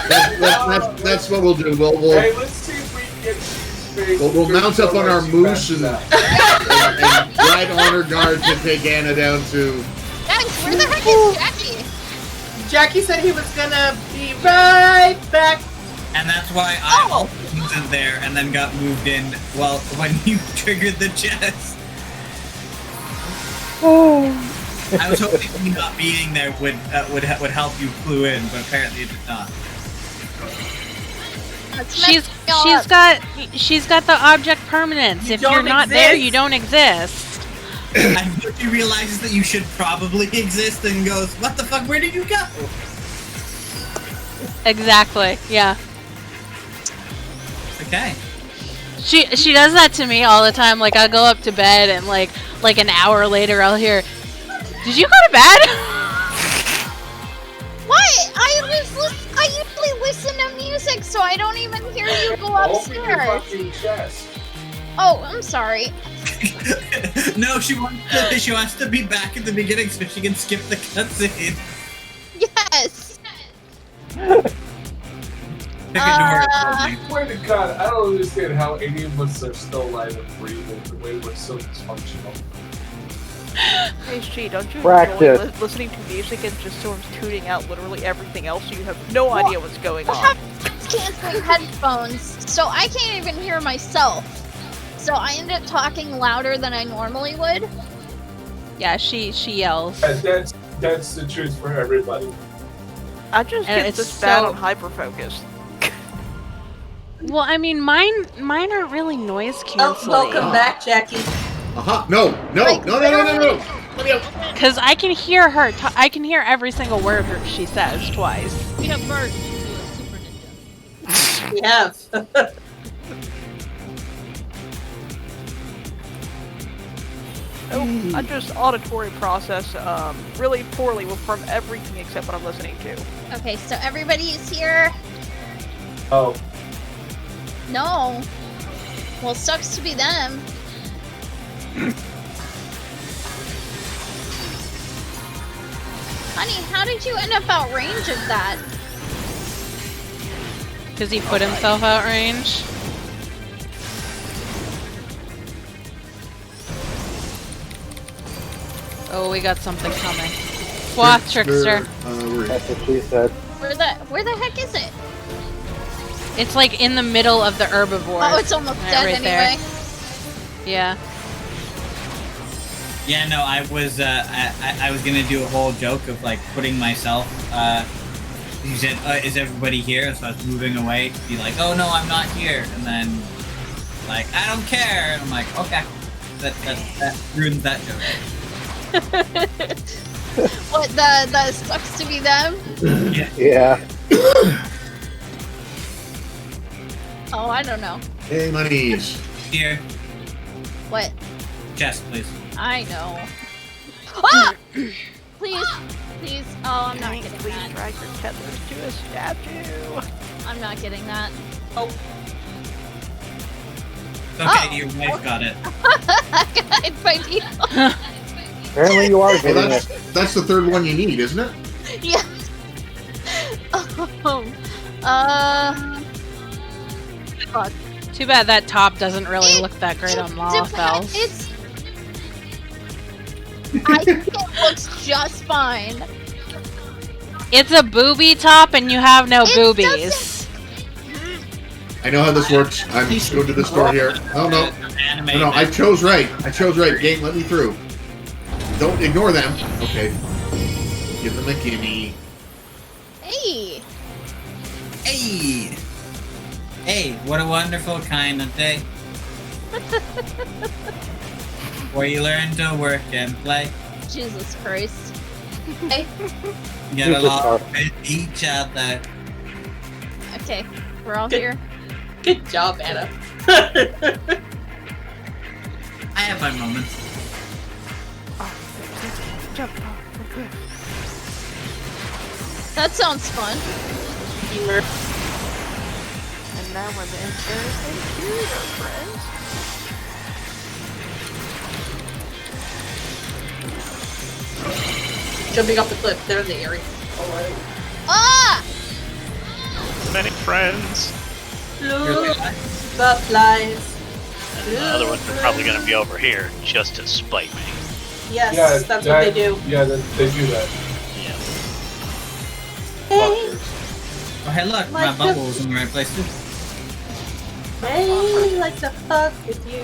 That's what we'll do. Hey, let's see if we can get space. We'll mount up on our moose and ride honor guard to take Anna down to. Guys, where the heck is Jackie? Jackie said he was gonna be right back. And that's why I also was in there and then got moved in when you triggered the chest. I was hoping you not being there would help you clue in, but apparently it did not. She's got the object permanence. If you're not there, you don't exist. And she realizes that you should probably exist and goes, "What the fuck? Where did you go?" Exactly. Yeah. Okay. She does that to me all the time. Like I'll go up to bed and like an hour later I'll hear, "Did you go to bed?" What? I usually listen to music, so I don't even hear you go upstairs. Oh, I'm sorry. No, she wants to be back at the beginning so she can skip the cutscene. Yes. Swear to God, I don't understand how any of us are still alive and breathing the way we're so dysfunctional. Hey, She, don't you Practice. enjoy listening to music and just sort of tuning out literally everything else so you have no idea what's going on? I have canceling headphones, so I can't even hear myself. So I end up talking louder than I normally would. Yeah, she yells. That's the truth for everybody. I just And get it's this bad so- on hyperfocus. Well, I mean, mine aren't really noise canceling. Welcome back, Jackie. No. Let me out. Because I can hear her. I can hear every single word she says twice. We have merged into a super ninja. We have. I just auditory process really poorly from everything except what I'm listening to. Okay, so everybody is here. Oh. No. Well, sucks to be them. Honey, how did you end up out range of that? Because he put himself out range. Oh, we got something coming. Swath trickster. That's what she said. Where the heck is it? It's like in the middle of the herbivore. Oh, it's almost dead right anyway. There. Yeah. Yeah, no, I was gonna do a whole joke of like putting myself. You said, "Is everybody here?" So I was moving away to be like, "Oh no, I'm not here," and then like, "I don't care," and I'm like, "Okay, that ruins that joke." What, the sucks to be them? Yeah. Oh, I don't know. Hey, monies. Here, What? chest, please. I know. Ah! Please. Oh, I'm not getting Please that. drag your tethers to a statue. I'm not getting that. Oh. It's okay, your wife got it. I got it by default. Apparently you are Well, getting it. that's the third one you need, isn't it? Yeah. Fuck. Too bad that top doesn't really look that great on Lawfels. I think it looks just fine. It's a booby top and you have no boobies. I know how this works. I'm just going to the store here. No, I chose right. Game, let me through. Don't ignore them. Okay. Give them a gimme. Hey. Hey, what a wonderful kind of day. Where you learn to work and play. Jesus Christ. Hey. Get along with each other. Okay, we're all here. Good job, Anna. I have my moments. Jump off the cliff. That sounds fun. And now we're the interior friends. Jumping off the cliff. They're in the area. Alright. Ah! Many friends. Butterflies. And the other ones are probably going to be over here just to spite me. Yes, Yeah, that's what they do. Yeah, they do that. Yeah. Hey, Oh, hey, look, my bubble was in the right place too. they like to fuck with you.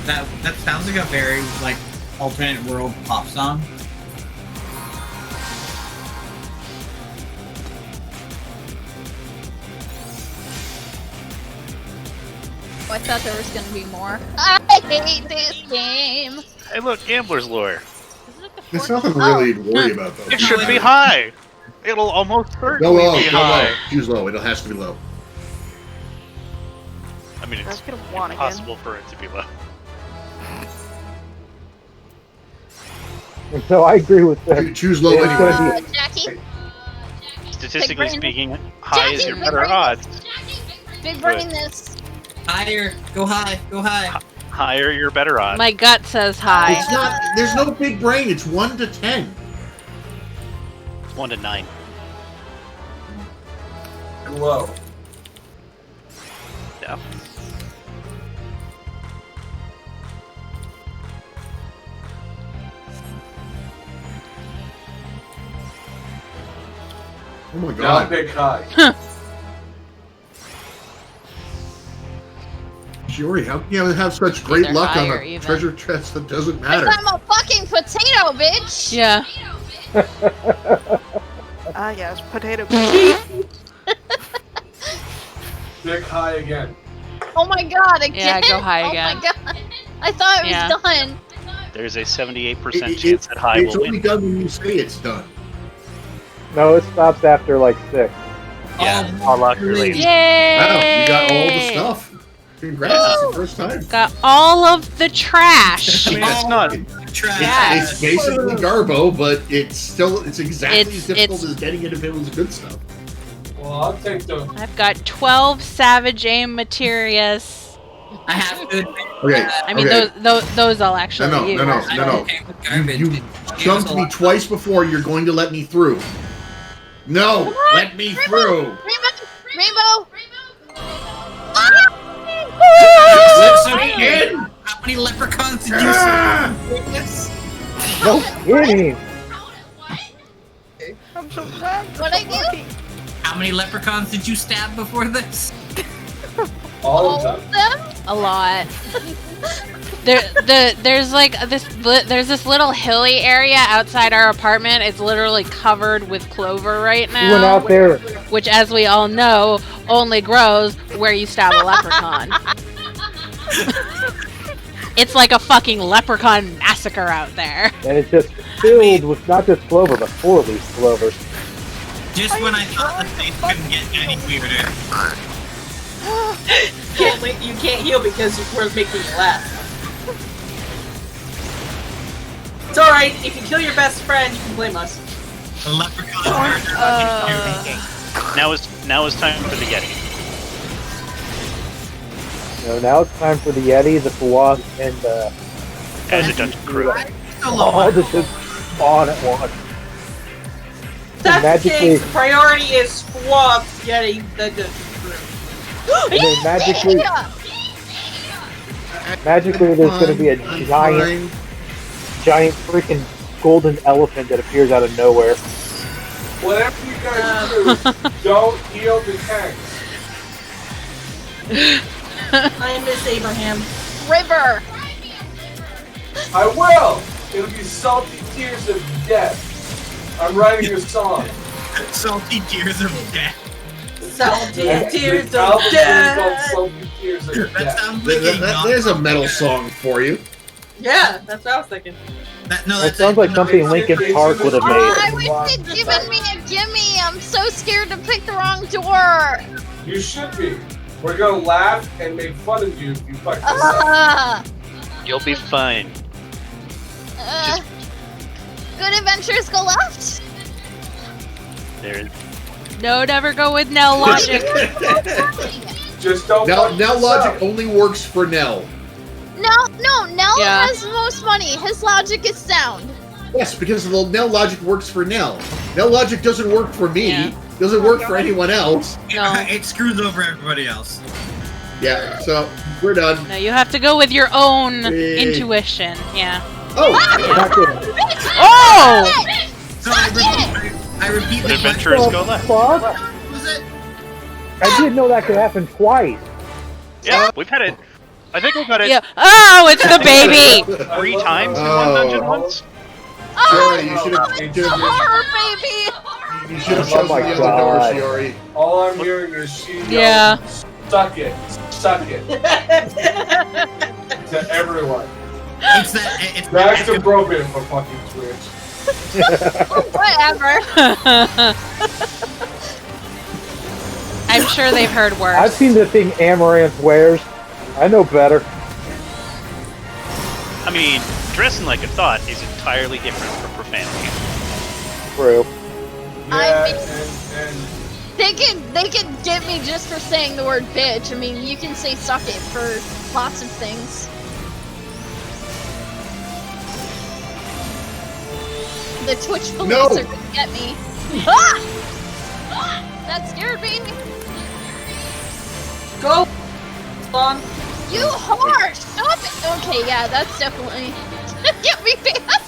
That sounds like a very like alternate world pop song. Oh, I thought there was gonna be more. I hate this game. Hey, look, Gambler's Lore. There's nothing really to worry about, though. It should be high. It'll almost Go certainly low, be go high. low. Choose low. It has to be low. I mean, That's it's gonna want again. impossible for it to be low. And so I agree with them. Choose low It's anyway. gonna be- Jackie, Statistically Big brain. speaking, high is Jackie, your big better brain. odds. big brain this. Higher, go high, go high. Higher, your better odds. My gut says hi. It's not. There's no big brain. It's 1 to 10. 1 to 9. Low. Yeah. Oh my Not god. big high. Shiori, how can you have such great Either luck on high or a even. treasure chest that doesn't Cause matter? I'm a fucking potato, bitch. Yeah. Ah, yes, potato. Big high again. Oh my god, again? Yeah, go high again. Oh my god. I thought it was Yeah. done. There's a 78% It- chance that high it's will only win. done when you say it's done. No, it stops after like 6. Yeah, Oh, all luck related. Yay! Wow, you got all the stuff. Congrats, it's the first time. Got all of the trash. I mean, it's not. Trash. Yeah. It's basically Garbo, but it's exactly It's- as difficult it's- as getting it if it was good stuff. Well, I'll take the. I've got 12 Savage Aim Materias. I have to admit, Okay. I mean, okay. those I'll actually No, use. no, no, I'm no, no. okay with garbage. You It jumped gives a me lot- twice before. You're going to let me through. No, let me through. Rainbow! Let me in. How many leprechauns did you Ah! see? Yes. No kidding. I'm so glad. What'd I do? How many leprechauns did you stab before this? All All of of them. them? A lot. There's like there's this little hilly area outside our apartment. It's literally covered with clover right You went now, out there. which, as we all know, only grows where you stab a leprechaun. It's like a fucking leprechaun massacre out there. And it's just filled with not just clover, but 4-leaf clover. Just when I thought the thing couldn't get any weirder. You can't heal because we're making you laugh. It's alright, if you kill your best friend, you can blame us. The leprechaun murder. Now is time for the Yeti. So now it's time for the Yeti, the Fawaz, and the As a dungeon crew. all to just spawn at once. That's the magically- thing, priority is Squawk getting the dungeon crew. And then magically there's going to be a I'm giant freaking golden elephant that appears out of nowhere. Whatever you guys do, don't heal the tanks. I miss Abraham. River! I will. It'll be salty tears of death. I'm writing a song. Salty tears of death. Salty The tears album of is death. called Salty Tears of That Death. sounds like a There's a metal song for you. Yeah, that's what I was thinking. That sounds like something Linkin Park would have Oh, made. I wish they'd given me a gimme! I'm so scared to pick the wrong door! You should be. We're gonna laugh and make fun of you if you fuck this up. Ah! You'll be fine. Good adventures go left? There. No, never go with Nell logic. Just don't. Now fuck this logic up. only works for Nell. No, Nell Yeah. has the most money. His logic is sound. Yes, because the Nell logic works for Nell. Nell logic doesn't work for me. Yeah. Doesn't work for anyone else. No. It screws over everybody else. Yeah, so we're done. No, you have to go with your own Hey. intuition. Yeah. Oh, Not kidding. Oh! So I repeat Good the adventurers What go the left. fuck? What was it? I didn't know that could happen twice. Yeah, we've had it. I think we got it Yeah. Oh, it's the baby. 3 times in one dungeon once. Shiori, you should have. Horror baby! You should have Oh chosen my the other door, God. Shiori. All I'm hearing is she yelling, Yeah. suck it, to everyone. It's that. It's That's the appropriate for fucking Twitch. Whatever. I'm sure they've heard worse. I've seen the thing Amaranth wears. I know better. I mean, dressing like a thought is entirely different from profanity. True. Yeah, mean- and They can get me just for saying the word bitch. I mean, you can say suck it for lots of things. The Twitch police No. are gonna get me. Ah! That scared me. Go! Spawn. You whore! Stop it! Okay, yeah, that's definitely get me banned.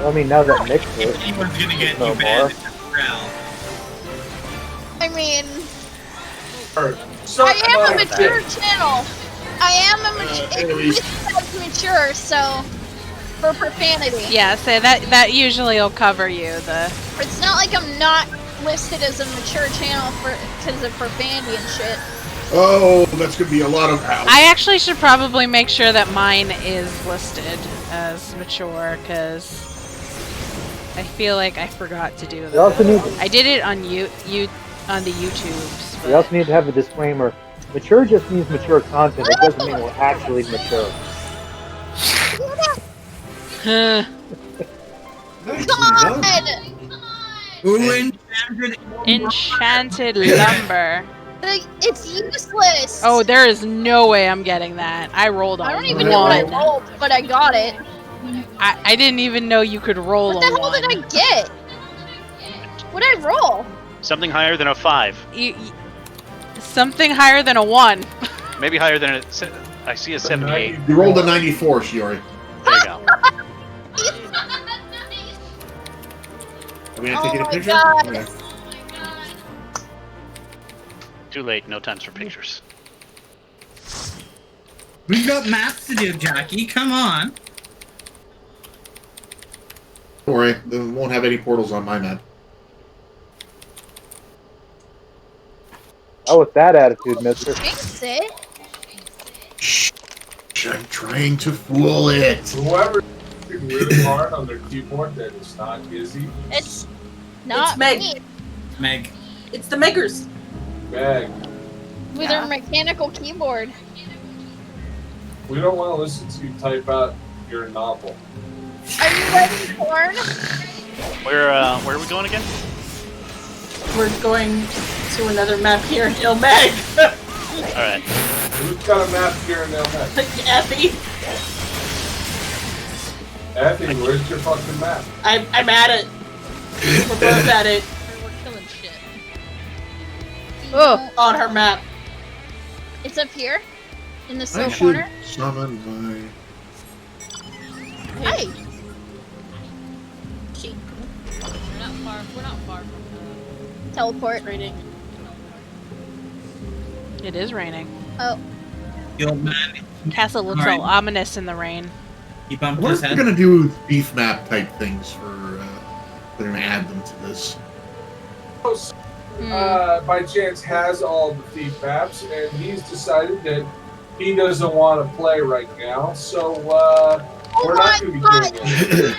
I mean, now that Nick's If it. anyone's gonna get No you banned, more. it's just Rel. I mean, suck I am a my mature dick. channel. I am a mature. anyways. It's mature, so for profanity. Yeah, so that usually will cover you. It's not like I'm not listed as a mature channel because of profanity and shit. Oh, that's gonna be a lot of house. I actually should probably make sure that mine is listed as mature because I feel like I forgot to do We also that. need I did it on on the YouTubes. we also need to have a disclaimer. Mature just means mature content. It doesn't mean we're actually mature. Huh. God! Who enchanted Enchanted lumber. Like, it's useless. Oh, there is no way I'm getting that. I rolled on I don't even know what I one. rolled, but I got it. I didn't even know you could roll What the a hell one. did I get? What did I roll? Something higher than a 5. Something higher than a 1. Maybe higher than a... I see a 78. You rolled a 94, Shiori. There you go. Are we gonna Oh take a my picture? God. Okay. Too late. No times for pictures. We've got maps to do, Jackie. Come on. Don't worry, they won't have any portals on my map. Oh, with that attitude, mister. Jinx it. Shh, I'm trying to fool it. Whoever's working really hard on their keyboard that is not busy, It's not It's Meg. me. Meg. It's the Meggers. Meg, With her mechanical keyboard. we don't want to listen to you type out your novel. Are you ready, porn? Where are we going again? We're going to another map here in Ilmeg. Alright. Who's got a map here in LA? Effie. Effie, where's your fucking map? I'm at it. We're both at it. We're killing shit. Oh. On her map. It's up here? In the I slow should corner? summon my... Hey! We're not far from Teleport. trading. It is raining. Oh. The old man. Castle looks all ominous in the rain. He bumped What his if head. we're gonna do beef map type things for, we're gonna add them to this. By chance has all the thief maps, and he's decided that he doesn't want to play right now, so we're not going to be doing it.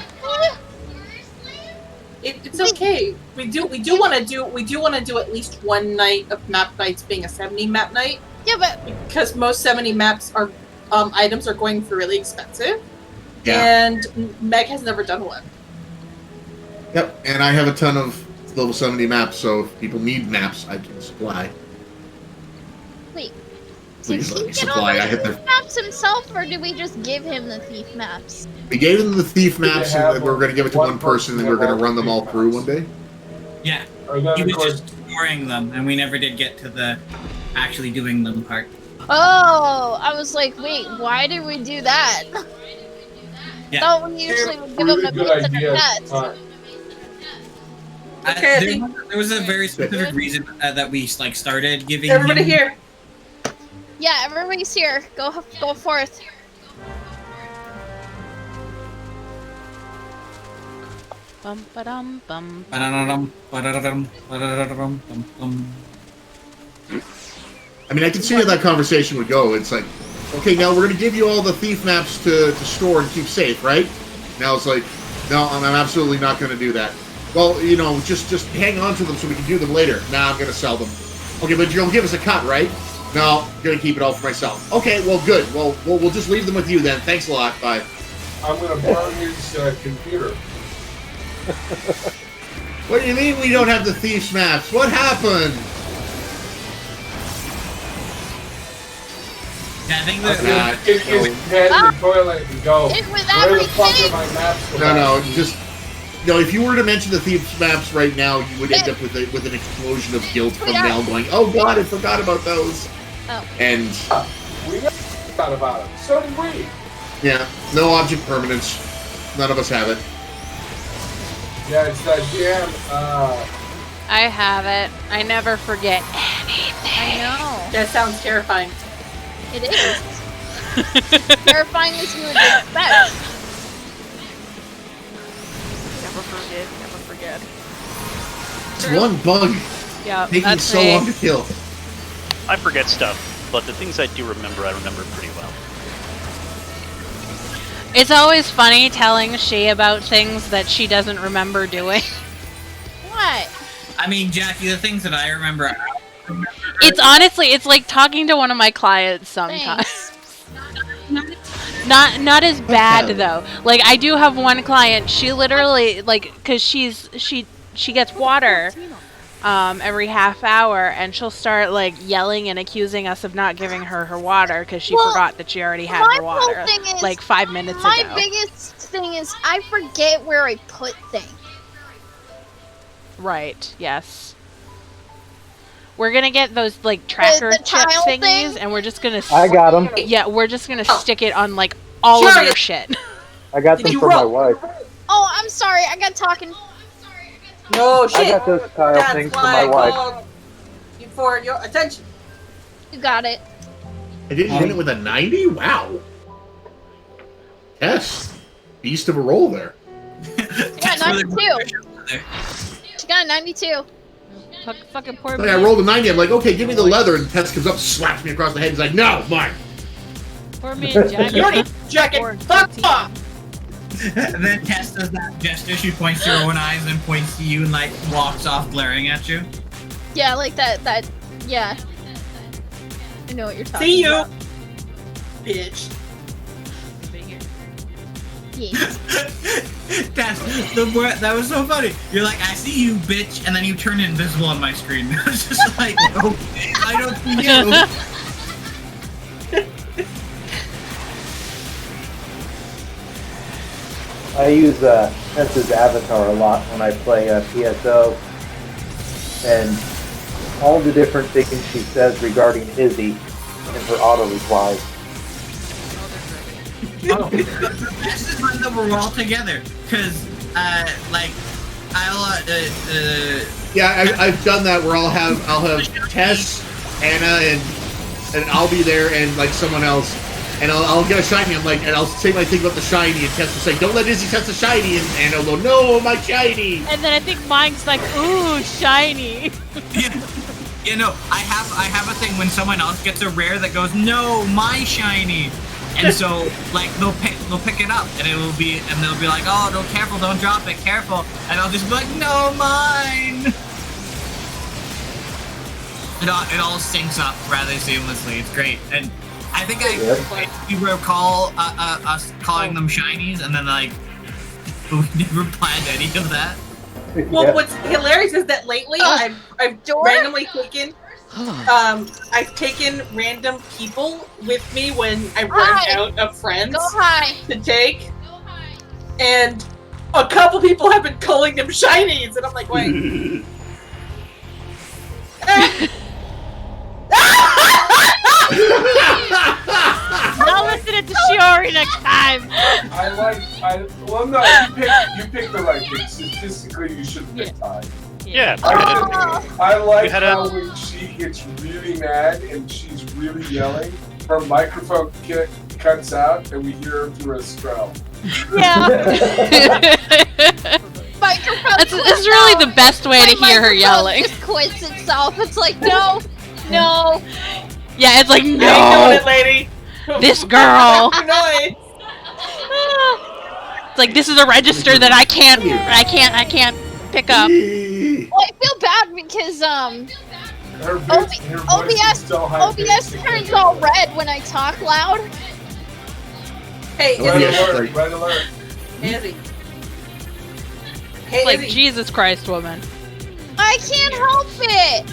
It's okay. We do want to do at least one night of map nights being a 70 map night. Yeah, but Because most 70 maps are items are going for really expensive. Yeah. And Meg has never done one. Yep, and I have a ton of level 70 maps, so if people need maps, I can supply. wait. Please Did let he me get all supply. the I hit thief the... maps himself, or did we just give him the thief maps? We gave them the thief maps, have and then we were gonna give it to one one person, and we were person gonna have run them all thief through maps. one day. Yeah. Or then, He of was course, just ignoring them, and we never did get to the actually doing them part. Oh, I was like, wait, why did we do that? Yeah. Thought we usually would give him really a good piece of idea the at the pets. time. Okay, there was a very specific reason that we like started giving. Everybody him... here. Yeah, everybody's here. Go forth. Bum ba-dum bum. Ba-da-da-dum, ba-da-da-dum, ba-da-da-dum, bum, bum. I mean, I can see how that conversation would go. It's like, okay, now we're going to give you all the thief maps to store and keep safe, right? Now it's like, no, I'm absolutely not going to do that. Well, you know, just hang on to them so we can do them later. Nah, I'm going to sell them. Okay, but you'll give us a cut, right? No, I'm going to keep it all for myself. Okay, well, good. Well, we'll just leave them with you then. Thanks a lot. Bye. I'm going to burn his computer. What do you mean we don't have the thief's maps? What happened? Yeah, I think that Get his head in the toilet and go. It was Where the fuck everything. are my maps? No, just... No, if you were to mention the thief's maps right now, you would end up with an explosion of guilt from Mel going, oh god, I forgot about those. Oh. And... We forgot about it. So did we. Yeah, no object permanence. None of us have it. Yeah, it's that damn, I have it. I never forget anything. I know. That sounds terrifying. It is. Terrifying as you would expect. Never forget. It's one bug Yeah, taking that's so me. long to kill. I forget stuff, but the things I do remember, I remember pretty well. It's always funny telling she about things that she doesn't remember doing. What? I mean, Jackie, the things that I remember. It's honestly, it's like talking to one of my clients sometimes. Not as bad though. Like I do have one client. She literally because she gets water every half hour, and she'll start like yelling and accusing us of not giving her water because she forgot that she already had her water whole thing is, like 5 minutes ago. My biggest thing is I forget where I put things. Right. Yes. We're gonna get those like tracker the chip tile thingies, thing? and we're just gonna. I got them. Yeah, we're just gonna stick it on like all of your shit. I got them for my wife. Oh, I'm sorry. I got talking. No shit. I got those tile That's things for why my I wife. called you for your attention. You got it. I didn't hit it with a 90? Wow. Yes. Beast of a roll there. Yeah, 92. She got a 92. Fucking poor Like, I rolled a 90. I'm like, okay, give me the leather. And Tess comes up, slaps me across the head. He's like, no, mine. Poor me and Jack. You already jacket. Fuck off. And then Tess does that gesture. She points to her own eyes and points to you and like walks off, glaring at you. Yeah, like that. Yeah. I know what you're talking See you, about. bitch. Yeah. That was so funny. You're like, I see you, bitch, and then you turn invisible on my screen. I was just like, okay, I don't see you. I use Tess's avatar a lot when I play PSO, and all the different things she says regarding Izzy in her auto replies. Oh, this is when we're all together, because, like, Yeah, I've done that where I'll have Tess, Anna, and I'll be there, and like someone else, and I'll get a shiny. I'm like, and I'll say my thing about the shiny, and Tess will say, "Don't let Izzy touch the shiny," and I'll go, "No, my shiny." And then I think mine's like, ooh, shiny. yeah. You know, I have a thing when someone else gets a rare that goes, "No, my shiny." And so, like, they'll pick it up, and they'll be like, "Oh, no, careful, don't drop it, careful." And I'll just be like, "No, mine." It all syncs up rather seamlessly. It's great, and I think if you recall us calling them shinies, and then like we never planned any of that. Well, what's hilarious is that lately I've randomly taken. I've taken random people with me when I run out of friends to take, and a couple people have been calling them shinies, and I'm like, wait. I'll listen to Shiori next time. Well, no, you picked the right thing. Statistically, you should have picked time. Yeah. I like had how when she gets really mad and she's really yelling, her microphone cuts out and we hear her through a straw. Yeah. Microphone. It's really the best way to hear her yelling. Just quits itself. It's like no. Yeah, it's like I ain't doing no. it, lady. This girl. Noise. It's like this is a register that I can't pick up. Well, I feel bad because OBS turns all red when I talk loud. Hey, Red alert. Izzy. It's like Jesus Christ, woman. I can't help it.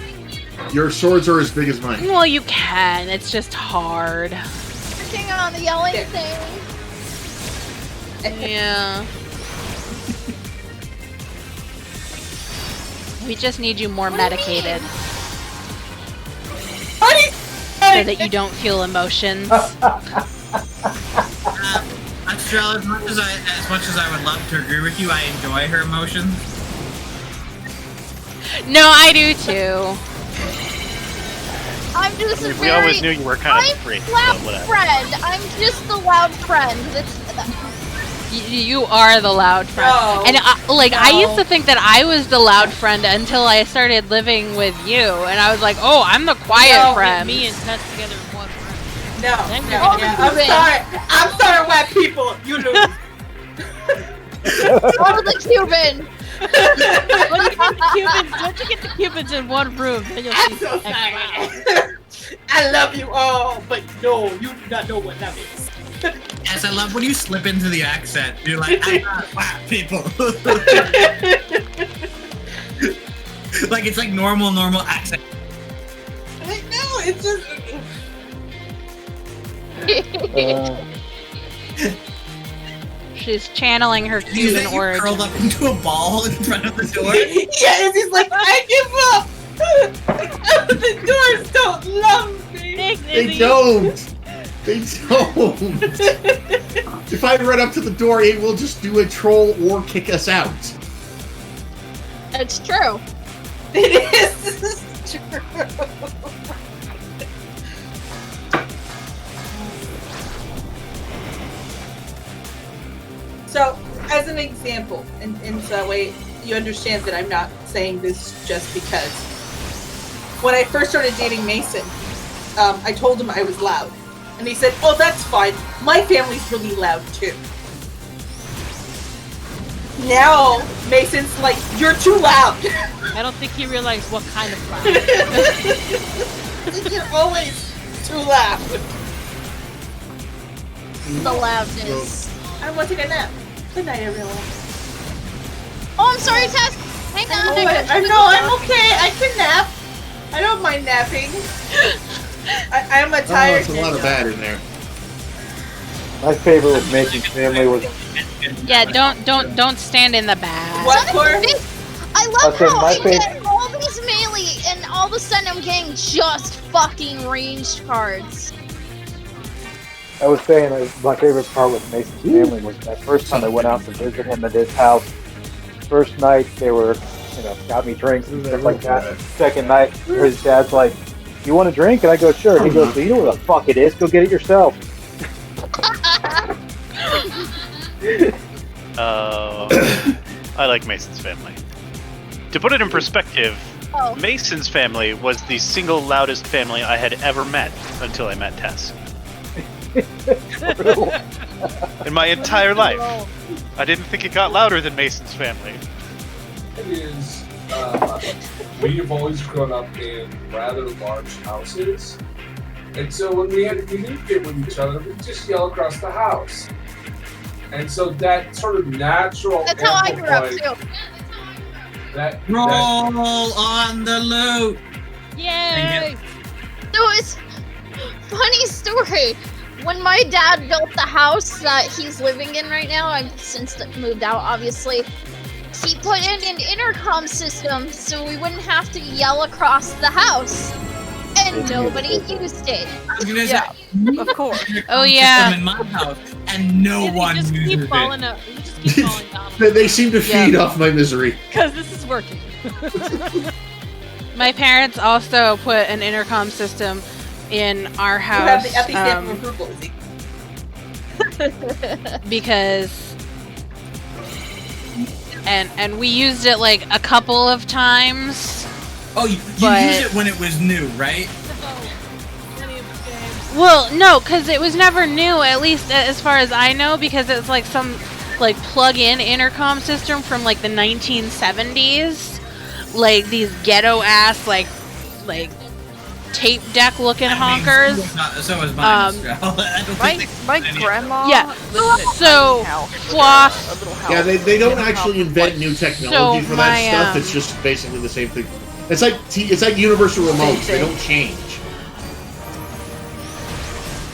Your swords are as big as mine. Well, you can. It's just hard. Working on the yelling thing. Yeah. We just need you more medicated. So that you don't feel emotions. Astral, as much as I would love to agree with you, I enjoy her emotions. No, I do too. I'm just a We always knew you were kind of free, loud but whatever. friend. I'm just the loud friend. You are the loud friend. No. And I used to think that I was the loud friend until I started living with you, and I was like, oh, I'm the quiet friend. Me and Tess together in one room. No. I'm sorry, white people. You lose. Oh, the Cuban. Once you get the Cubans in one room, then you'll see some I love you all, but no, you do not know what that means. Yes, I love when you slip into the accent. You're like, I'm not white people. Like it's like normal accent. I know, it's just. She's channeling her Cuban origin. Curled up into a ball in front of the door. Yeah, he's like, I give up. The doors don't love me. They don't. They don't. If I run up to the door, it will just do a troll or kick us out. It's true. It is true. So, as an example, and so that way you understand that I'm not saying this just because. When I first started dating Mason, I told him I was loud. And he said, oh, that's fine. My family's really loud, too. Now, Mason's like, you're too loud. I don't think he realized what kind of loud. You're always too loud. The loudness. I want to take a nap. Good night, everyone. Oh, I'm sorry, Tess. Hang on. I'm okay. I can nap. I don't mind napping. I'm a tired. That's a lot of bad in there. My favorite with Mason's family was. Yeah, don't stand in the back. What, Cor? I love Okay, how my I get all these melee, and all of a sudden I'm getting just fucking ranged cards. I was saying my favorite part with Mason's family was that first time I went out to visit him at his house. First night they were, got me drinks and stuff like that. Second night, his dad's like, "You want a drink?" And I go, "Sure." He goes, "Well, you know where the fuck it is. Go get it yourself." I like Mason's family. To put it in perspective, Mason's family was the single loudest family I had ever met until I met Tess. In my entire life. I didn't think it got louder than Mason's family. It is, we have always grown up in rather large houses. And so when we had to communicate with each other, we just yell across the house. And so that sort of natural That's how I grew up too. Roll on the loot. Yay! So it's funny story. When my dad built the house that he's living in right now, I've since moved out, obviously. He put in an intercom system so we wouldn't have to yell across the house, and nobody used it. Yeah, of course. Oh yeah. In my house, and no one just uses keep it. falling up. You just keep falling down. They seem to feed off my misery. Because this is working. My parents also put an intercom system in our You have house the epicenter of approval, Izzy. because, and we used it like a couple of times. Oh, you But- used it when it was new, right? Well, no, because it was never new, at least as far as I know, because it's like some like plug-in intercom system from like the 1970s. Like these ghetto-ass like tape deck looking honkers. So was mine. Um, I don't My, think my they- grandma. Yeah, lived in a so, tiny house with floss- a little house Yeah, they don't in a actually house invent with, new like, technology So for my, that stuff. It's just basically the same thing. It's like universal remotes. They thing. don't change.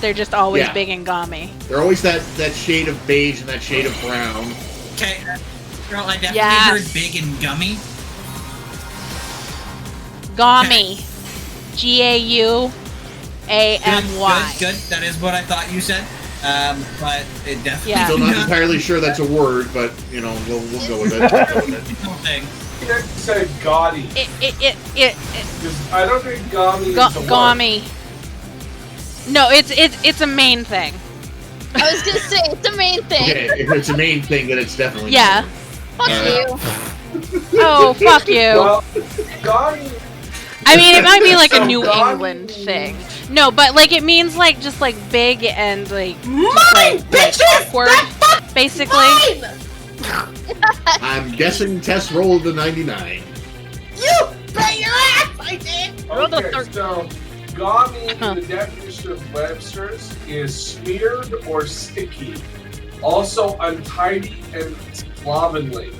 They're just always Yeah. big and gummy. They're always that shade of beige and that shade of brown. Okay, girl, I definitely Yes. heard big and gummy. Gummy. Good, G-A-U-A-M-Y. good. That is what I thought you said. But it definitely Yeah. Still not entirely sure that's a word, but you know we'll go with it. We'll go with it. thing. You have to say gaudy. Because I don't think gaudy is a word. Gummy. No, it's a main thing. I was gonna say it's the main thing. Okay, if it's a main thing, then it's definitely Yeah. Fuck Uh, you. Oh, fuck you. Well, gaudy. I mean, it might be like a So New gummy- England thing. No, but like it means like just like big and like Mine, just, like bitches! awkward, basically. Mine! I'm guessing Tess rolled a 99. You bet your ass I did! Okay, so gaudy in the definition of Webster's is smeared or sticky. Also untidy and slovenly.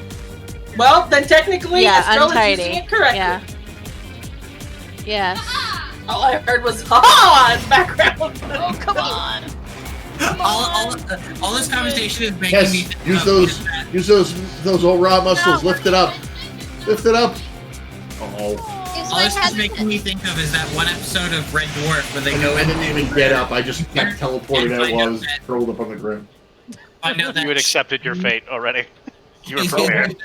Well, then technically, Yeah, Estelle is untidy. using it correctly. Yeah. Yes. All I heard was, ha in the background. Oh, come on. All this conversation is making me Yes, think use those old raw muscles. Lift it up. Lift it up. Oh. Is All my this is head making me think of is that one episode of Red Dwarf where they go I in didn't even get up. I just kept teleported out while I was curled up on the ground. find out that You had accepted your fate already. You were prepared.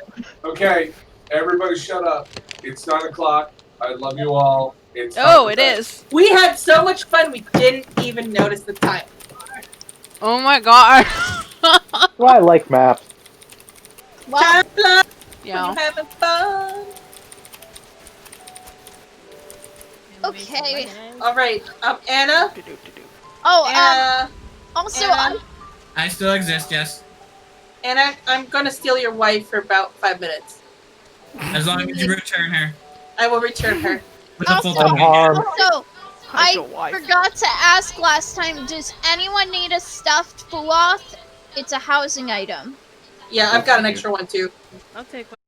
Okay, everybody shut up. It's 9 o'clock. I love you all. It's Oh, time it for bed. is. We had so much fun, we didn't even notice the time. Oh my god. Well, I like maps. Well, Time flies when Yeah. you're having fun. okay. All right, Anna. Oh, Anna. also, Anna. I still exist, yes. Anna, I'm gonna steal your wife for about 5 minutes. As long as you return her I will return her. with a full Also- tongue. Unharmed. also, I Hydra wife. forgot to ask last time, does anyone need a stuffed Fuloth? It's a housing item. Yeah, I've got an extra one too. I'll take one.